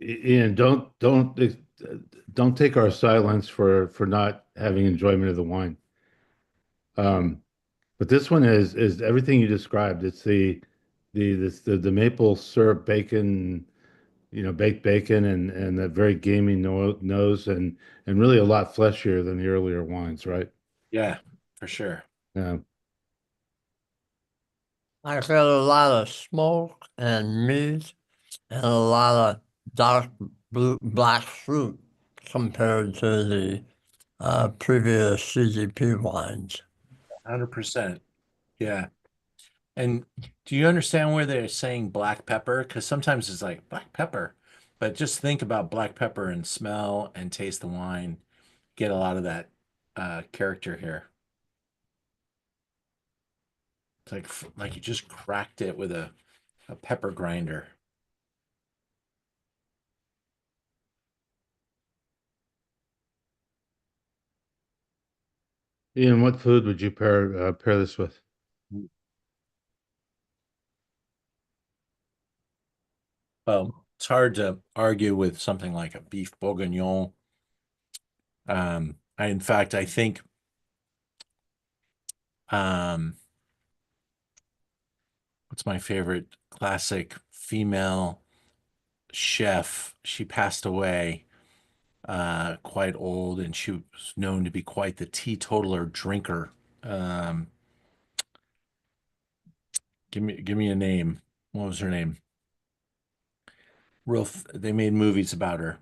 Ian, don't take our silence for not having enjoyment of the wine. Um, but this one is everything you described. It's the maple syrup bacon, baked bacon and that very gamey no nose and really a lot fleshier than the earlier wines, right? Yeah, for sure. Yeah. I got a lot of smoke and meat and a lot of dark blue, black fruit compared to the previous CGP wines. 100%. Yeah. And do you understand where they're saying black pepper? Because sometimes it's like black pepper, but just think about black pepper and smell and taste the wine. Get a lot of that character here. It's like you just cracked it with a pepper grinder. Ian, what food would you pair this with? Well, it's hard to argue with something like a beef bourguignon. In fact, I think um, what's my favorite classic female chef? She passed away quite old, and she was known to be quite the teetotaler drinker. Um, give me a name. What was her name? They made movies about her,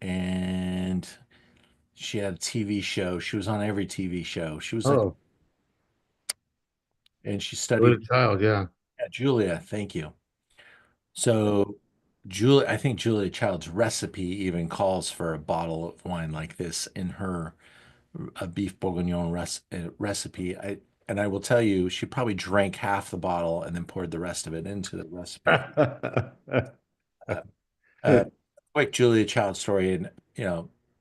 and she had a TV show. She was on every TV show. She was like, Oh, and she studied. good child, yeah. Yeah, Julia, thank you. So, I think Julia Child's recipe even calls for a bottle of wine like this in her a beef bourguignon recipe. And I will tell you, she probably drank half the bottle and then poured the rest of it into the recipe. Uh, uh, quick Julia Child story, and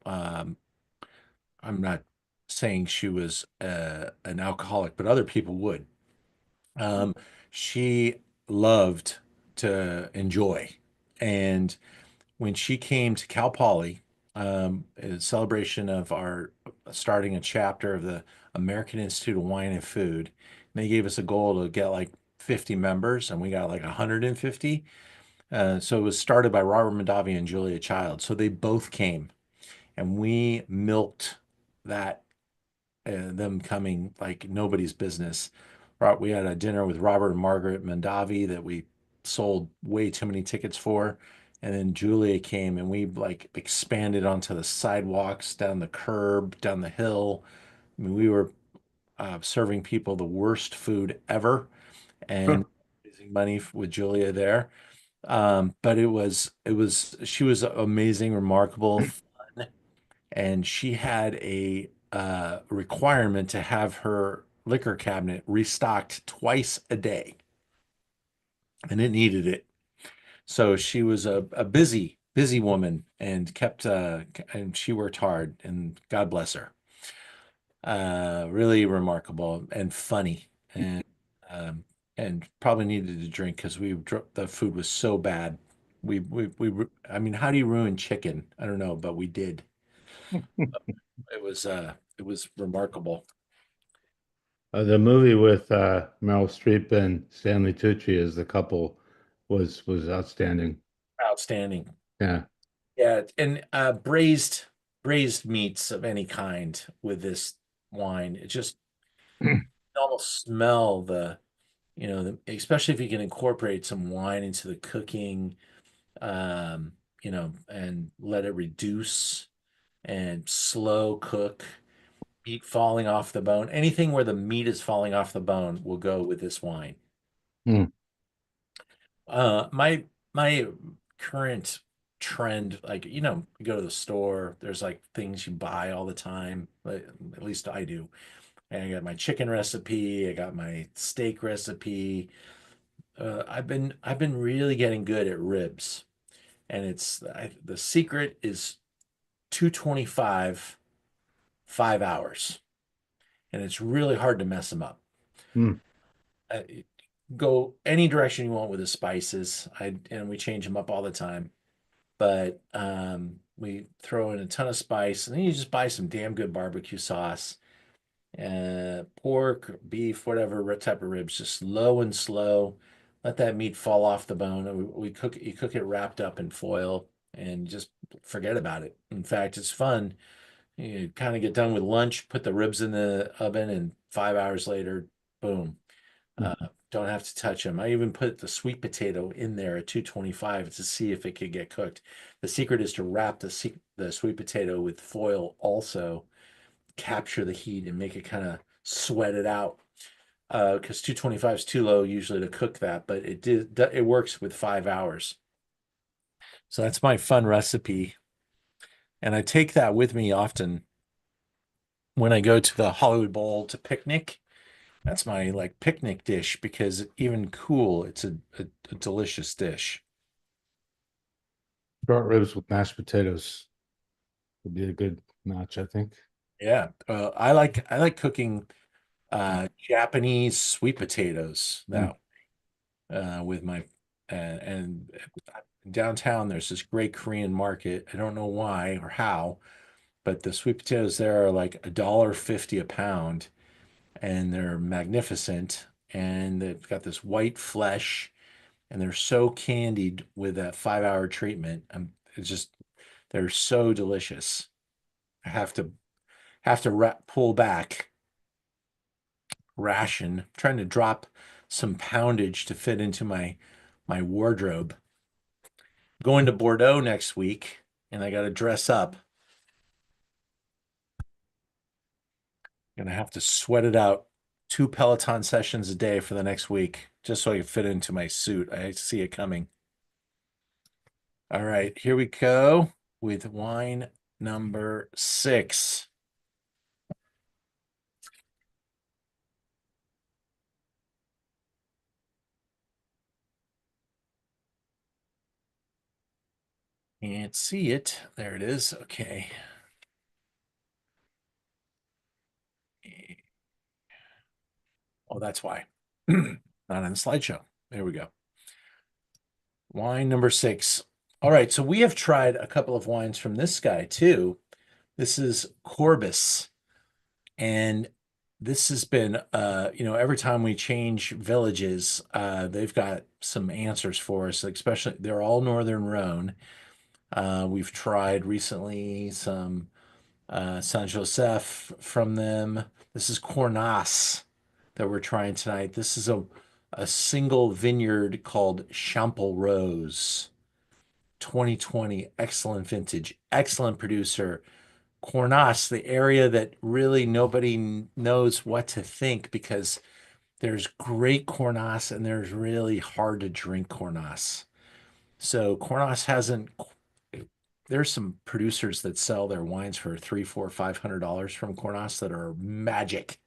um, I'm not saying she was an alcoholic, but other people would. Um, she loved to enjoy, and when she came to Cal Poly, in celebration of our starting a chapter of the American Institute of Wine and Food, they gave us a goal to get like 50 members, and we got like 150. So it was started by Robert Mondavi and Julia Child. So they both came, and we milked that them coming like nobody's business. We had a dinner with Robert and Margaret Mondavi that we sold way too many tickets for. And then Julia came and we like expanded onto the sidewalks, down the curb, down the hill. I mean, we were serving people the worst food ever and raising money with Julia there. But she was amazing, remarkable, fun, and she had a requirement to have her liquor cabinet restocked twice a day, and it needed it. So she was a busy woman and and she worked hard, and God bless her. Really remarkable and funny, um, and probably needed to drink because the food was so bad. I mean, how do you ruin chicken? I don't know, but we did. It was remarkable. The movie with Meryl Streep and Stanley Tucci as the couple was outstanding. Outstanding. Yeah. Yeah, and braised meats of any kind with this wine. It just almost smell especially if you can incorporate some wine into the cooking, and let it reduce and slow cook, meat falling off the bone. Anything where the meat is falling off the bone will go with this wine. Mm. My current trend, like, you go to the store, there's like things you buy all the time, but at least I do. And I got my chicken recipe, I got my steak recipe. I've been really getting good at ribs, and the secret is 225 5 hours. And it's really hard to mess them up. Hmm. Go any direction you want with the spices. And we change them up all the time. But we throw in a ton of spice, and then you just buy some damn good barbecue sauce. Pork, beef, whatever type of ribs, just low and slow. Let that meat fall off the bone. And we cook it, you cook it wrapped up in foil and just forget about it. In fact, it's fun. You kind of get done with lunch, put the ribs in the oven, and 5 hours later, boom. Don't have to touch them. I even put the sweet potato in there at 225 to see if it could get cooked. The secret is to wrap the sweet potato with foil also, capture the heat and make it kind of sweat it out. Because 225 is too low usually to cook that, but it works with 5 hours. So that's my fun recipe. And I take that with me often when I go to the Hollywood Bowl to picnic. That's my like picnic dish because even cool, it's a delicious dish. Short ribs with mashed potatoes would be a good match, I think. Yeah, I like cooking Japanese sweet potatoes now with my and downtown there's this great Korean market. I don't know why or how, but the sweet potatoes there are like $1.50 a pound, and they're magnificent, and they've got this white flesh, and they're so candied with that 5 hour treatment. It's just they're so delicious. I have to pull back, ration, trying to drop some poundage to fit into my wardrobe. Going to Bordeaux next week, and I got to dress up. Gonna have to sweat it out 2 Peloton sessions a day for the next week, just so I can fit into my suit. I see it coming. All right, here we go with wine number 6. Can't see it. There it is. Okay. Oh, that's why. Not on the slideshow. There we go. Wine number 6. All right, so we have tried a couple of wines from this guy too. This is Corbis. And this has been, every time we change villages, they've got some answers for us, especially they're all Northern Rhône. We've tried recently some Saint Joseph from them. This is Cornas that we're trying tonight. This is a single vineyard called Chample Rose. 2020, excellent vintage, excellent producer. Cornas, the area that really nobody knows what to think because there's great Cornas and there's really hard to drink Cornas. So Cornas hasn't. There's some producers that sell their wines for $300, $400, $500 from Cornas that are magic.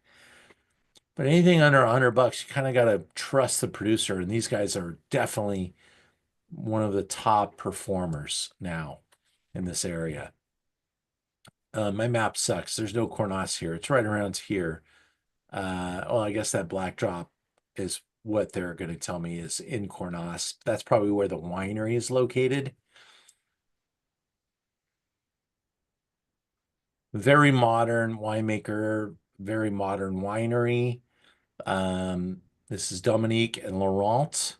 But anything under $100, you kind of got to trust the producer, and these guys are definitely one of the top performers now in this area. My map sucks. There's no Cornas here. It's right around here. Well, I guess that black drop is what they're going to tell me is in Cornas. That's probably where the winery is located. Very modern winemaker, very modern winery. This is Dominique and Laurent,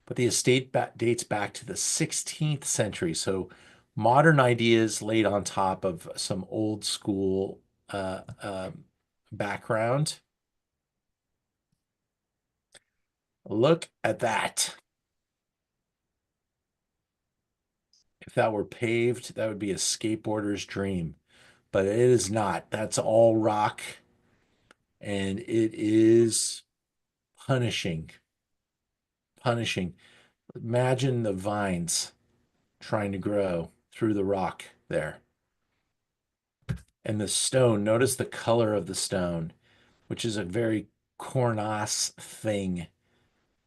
but the estate dates back to the 16th century. So modern ideas laid on top of some old school background. Look at that. If that were paved, that would be a skateboarder's dream, but it is not. That's all rock, and it is punishing. Punishing. Imagine the vines trying to grow through the rock there. And the stone, notice the color of the stone, which is a very Cornas thing.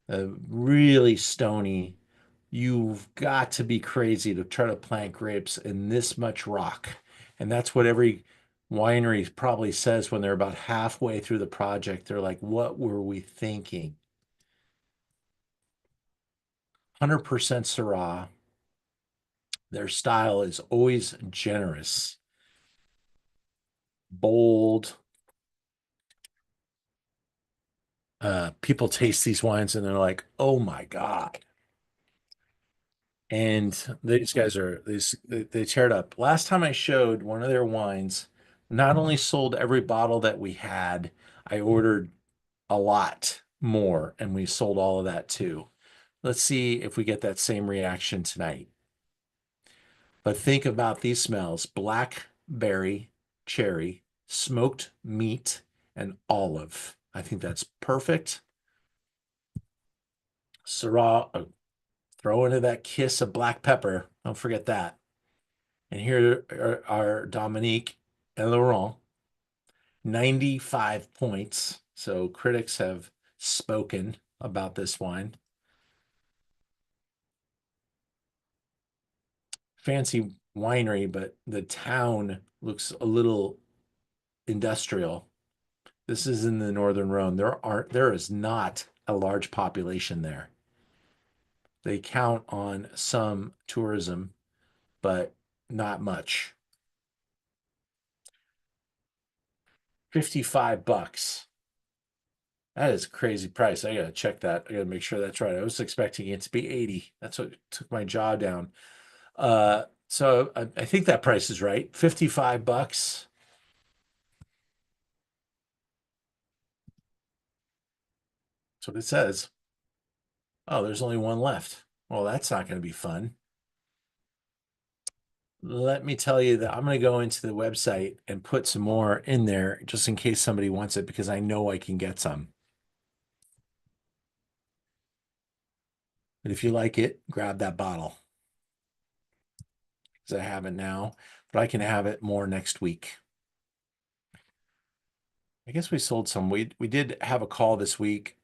Really stony. You've got to be crazy to try to plant grapes in this much rock. And that's what every winery probably says when they're about halfway through the project, they're like, what were we thinking? 100% Syrah. Their style is always generous, bold. People taste these wines and they're like, oh my God. And these guys are they tear it up. Last time I showed one of their wines, not only sold every bottle that we had, I ordered a lot more and we sold all of that too. Let's see if we get that same reaction tonight. But think about these smells: blackberry, cherry, smoked meat, and olive. I think that's perfect. Syrah, throw into that kiss of black pepper. Don't forget that. And here are Dominique and Laurent, 95 points. So critics have spoken about this wine. Fancy winery, but the town looks a little industrial. This is in the northern Rhône. There is not a large population there. They count on some tourism, but not much. 55 bucks. That is a crazy price. I gotta check that. I gotta make sure that's right. I was expecting it to be 80. That's what took my jaw down. So I think that price is right. 55 bucks. That's what it says. Oh, there's only one left. Well, that's not going to be fun. Let me tell you that I'm going to go into the website and put some more in there just in case somebody wants it, because I know I can get some. But if you like it, grab that bottle. Because I have it now, but I can have it more next week. I guess we sold some. We did have a call this week.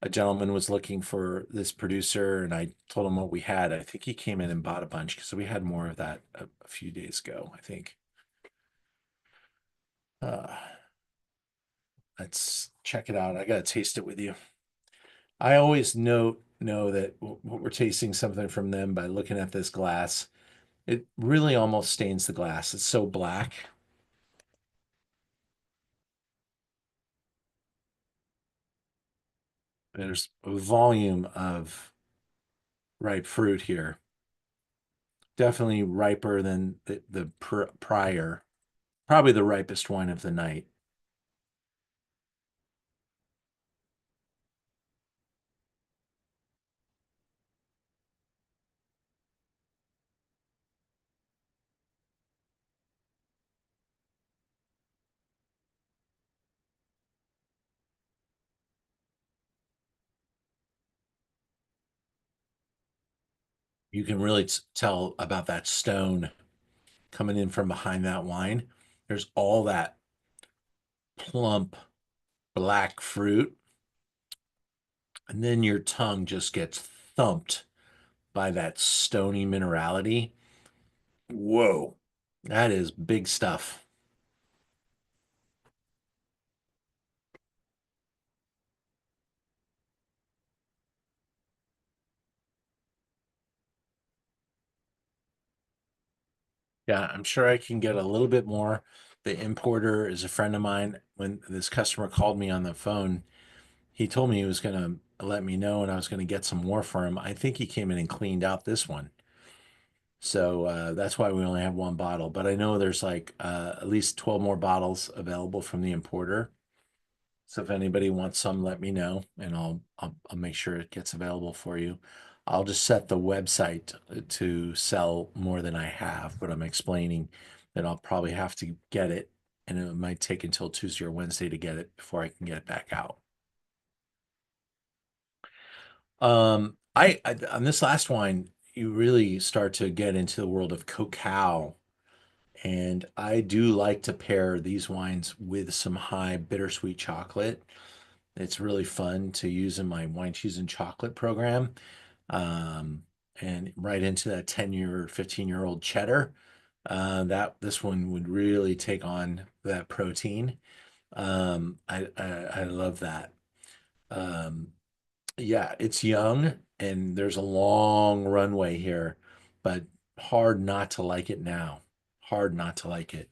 A gentleman was looking for this producer, and I told him what we had. I think he came in and bought a bunch because we had more of that a few days ago, I think. Let's check it out. I gotta taste it with you. I always know that we're tasting something from them by looking at this glass. It really almost stains the glass. It's so black. There's a volume of ripe fruit here. Definitely riper than the prior. Probably the ripest wine of the night. You can really tell about that stone coming in from behind that wine. There's all that plump black fruit. And then your tongue just gets thumped by that stony minerality. Whoa, that is big stuff. Yeah, I'm sure I can get a little bit more. The importer is a friend of mine. When this customer called me on the phone, he told me he was going to let me know and I was going to get some more for him. I think he came in and cleaned out this one. So that's why we only have one bottle. But I know there's like at least 12 more bottles available from the importer. So if anybody wants some, let me know, and I'll make sure it gets available for you. I'll just set the website to sell more than I have, but I'm explaining that I'll probably have to get it, and it might take until Tuesday or Wednesday to get it before I can get it back out. I on this last wine, you really start to get into the world of cacao, and I do like to pair these wines with some high bittersweet chocolate. It's really fun to use in my wine, cheese, and chocolate program. Um, and right into that 10-year, 15-year-old cheddar. That this one would really take on that protein. I love that. Yeah, it's young and there's a long runway here, but hard not to like it now. Hard not to like it.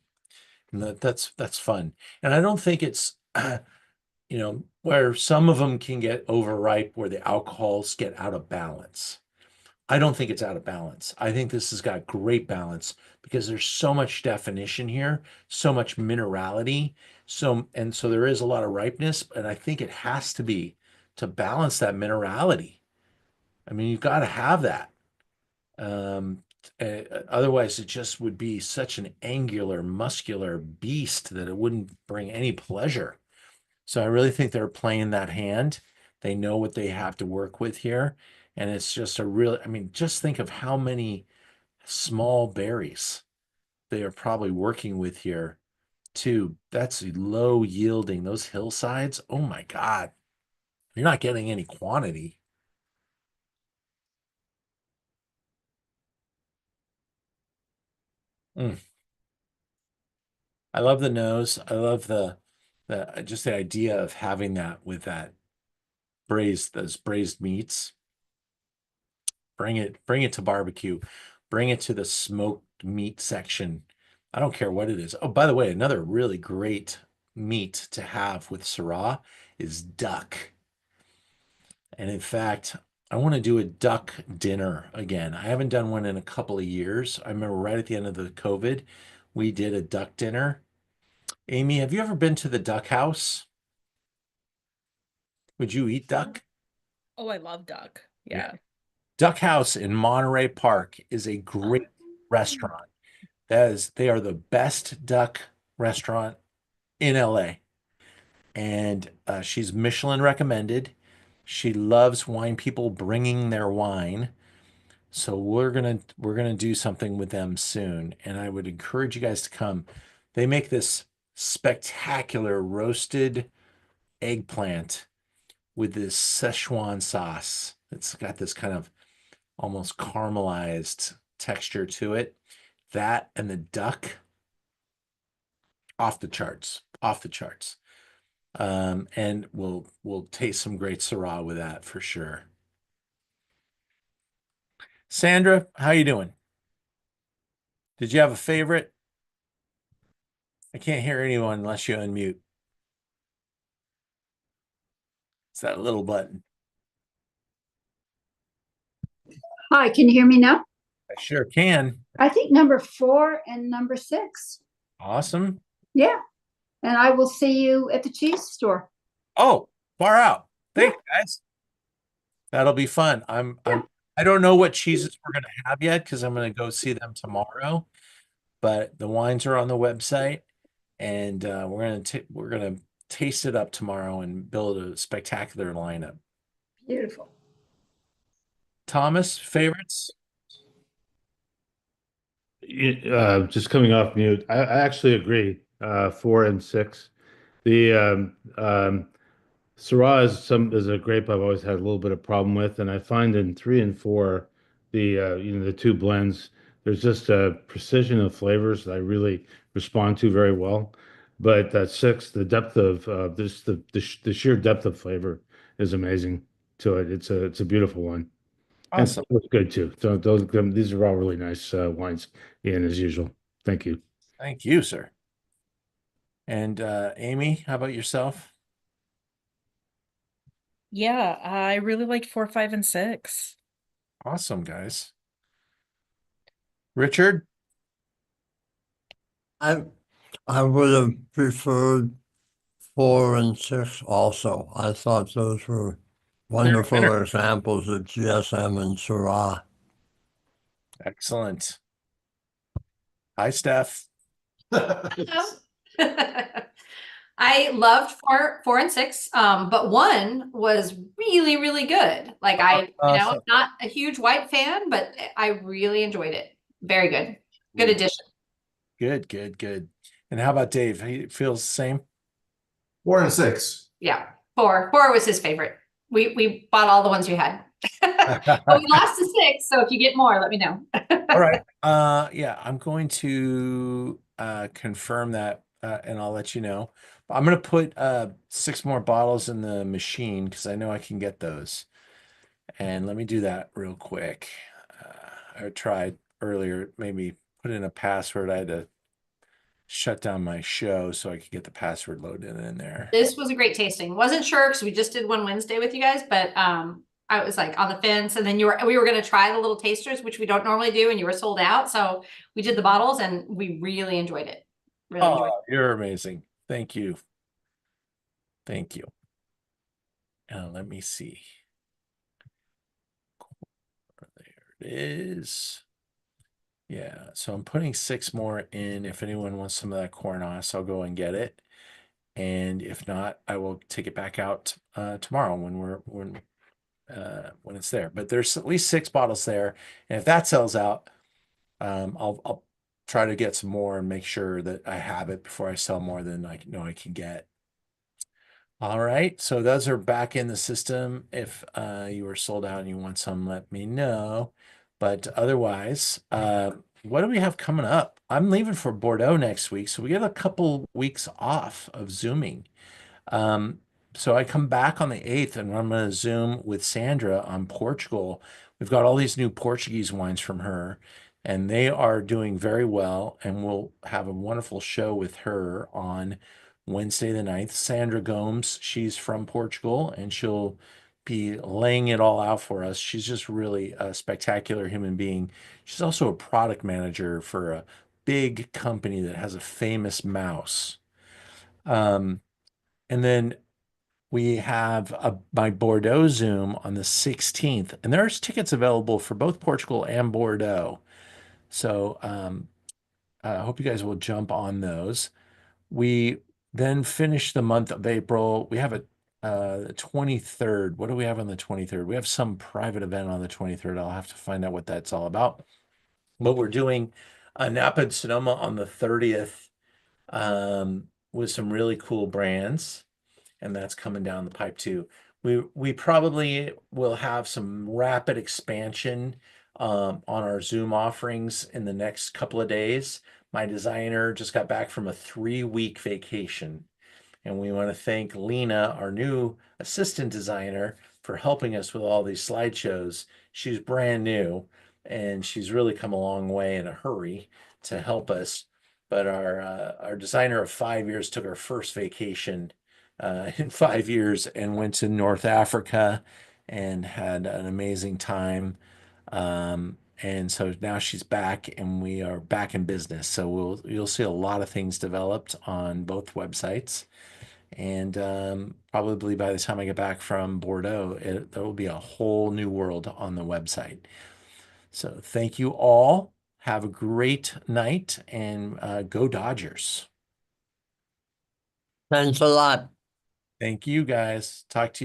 And that's fun. And I don't think it's where some of them can get overripe where the alcohols get out of balance. I don't think it's out of balance. I think this has got great balance because there's so much definition here, so much minerality, so there is a lot of ripeness, and I think it has to be to balance that minerality. I mean, you've got to have that. Otherwise, it just would be such an angular, muscular beast that it wouldn't bring any pleasure. So I really think they're playing that hand. They know what they have to work with here. And it's just I mean, just think of how many small berries they are probably working with here too. That's low yielding. Those hillsides. Oh my God. You're not getting any quantity. Mm. I love the nose. I love the just the idea of having that with that those braised meats. Bring it to barbecue. Bring it to the smoked meat section. I don't care what it is. Oh, by the way, another really great meat to have with Syrah is duck. And in fact, I want to do a duck dinner again. I haven't done one in a couple of years. I remember right at the end of the COVID, we did a duck dinner. Amy, have you ever been to the duck house? Would you eat duck? Oh, I love duck. Yeah. Duck House in Monterey Park is a great restaurant. They are the best duck restaurant in LA. And she's Michelin recommended. She loves wine people bringing their wine. So we're gonna do something with them soon. And I would encourage you guys to come. They make this spectacular roasted eggplant with this Szechuan sauce. It's got this kind of almost caramelized texture to it. That and the duck, off the charts, off the charts. And we'll taste some great Syrah with that for sure. Sandra, how you doing? Did you have a favorite? I can't hear anyone unless you unmute. It's that little button. Hi, can you hear me now? I sure can. I think number 4 and number 6. Awesome. Yeah. And I will see you at the cheese store. Oh, far out. Thanks, guys. That'll be fun. I don't know what cheeses we're gonna have yet because I'm gonna go see them tomorrow. But the wines are on the website, and we're gonna taste it up tomorrow and build a spectacular lineup. Beautiful. Thomas, favorites? Just coming off mute, I actually agree. 4 and 6. The Syrah is a grape I've always had a little bit of problem with, and I find in 3 and 4, the two blends, there's just a precision of flavors that I really respond to very well. But that 6, the depth of the sheer depth of flavor is amazing to it. It's a beautiful one. Awesome. And it's good too. So these are all really nice wines, Ian, as usual. Thank you. Thank you, sir. And Amy, how about yourself? Yeah, I really liked 4, 5, and 6. Awesome, guys. Richard? I would have preferred 4 and 6 also. I thought those were wonderful examples of GSM and Syrah. Excellent. Hi, Steph. I loved 4 and 6, but 1 was really, really good. Like Awesome. not a huge white fan, but I really enjoyed it. Very good. Good addition. Good, good, good. And how about Dave? He feels the same? 4 and 6. Yeah. 4 was his favorite. We bought all the ones you had. But we lost to 6, so if you get more, let me know. All right. Yeah, I'm going to confirm that and I'll let you know. I'm going to put 6 more bottles in the machine because I know I can get those. And let me do that real quick. I tried earlier, maybe put in a password. I had to shut down my show so I could get the password loaded in there. This was a great tasting. Wasn't sure because we just did one Wednesday with you guys, but I was like on the fence, and then we were going to try the little tasters, which we don't normally do, and you were sold out. So we did the bottles, and we really enjoyed it. Really enjoyed Oh, you're amazing. Thank you. Thank you. Let me see. There it is. Yeah, so I'm putting 6 more in. If anyone wants some of that corn-os, I'll go and get it. And if not, I will take it back out tomorrow when it's there. But there's at least 6 bottles there, and if that sells out, I'll try to get some more and make sure that I have it before I sell more than I know I can get. All right, so those are back in the system. If you were sold out and you want some, let me know. But otherwise, what do we have coming up? I'm leaving for Bordeaux next week, so we get a couple weeks off of Zooming. So I come back on the 8th and I'm going to Zoom with Sandra on Portugal. We've got all these new Portuguese wines from her, and they are doing very well. And we'll have a wonderful show with her on Wednesday the 9th. Sandra Gomes, she's from Portugal, and she'll be laying it all out for us. She's just really a spectacular human being. She's also a product manager for a big company that has a famous mouse. And then we have my Bordeaux Zoom on the 16th, and there's tickets available for both Portugal and Bordeaux. So I hope you guys will jump on those. We then finish the month of April. We have the 23rd. What do we have on the 23rd? We have some private event on the 23rd. I'll have to find out what that's all about. But we're doing a Napa and Sonoma on the 30th with some really cool brands, and that's coming down the pipe too. We probably will have some rapid expansion on our Zoom offerings in the next couple of days. My designer just got back from a 3-week vacation, and we want to thank Lena, our new assistant designer, for helping us with all these slideshows. She's brand new, and she's really come a long way in a hurry to help us. But our designer of 5 years took her first vacation in 5 years and went to North Africa and had an amazing time. And so now she's back and we are back in business. So you'll see a lot of things developed on both websites. And probably by the time I get back from Bordeaux, there will be a whole new world on the website. So thank you all. Have a great night, and go Dodgers. Thanks a lot. Thank you guys. Talk to you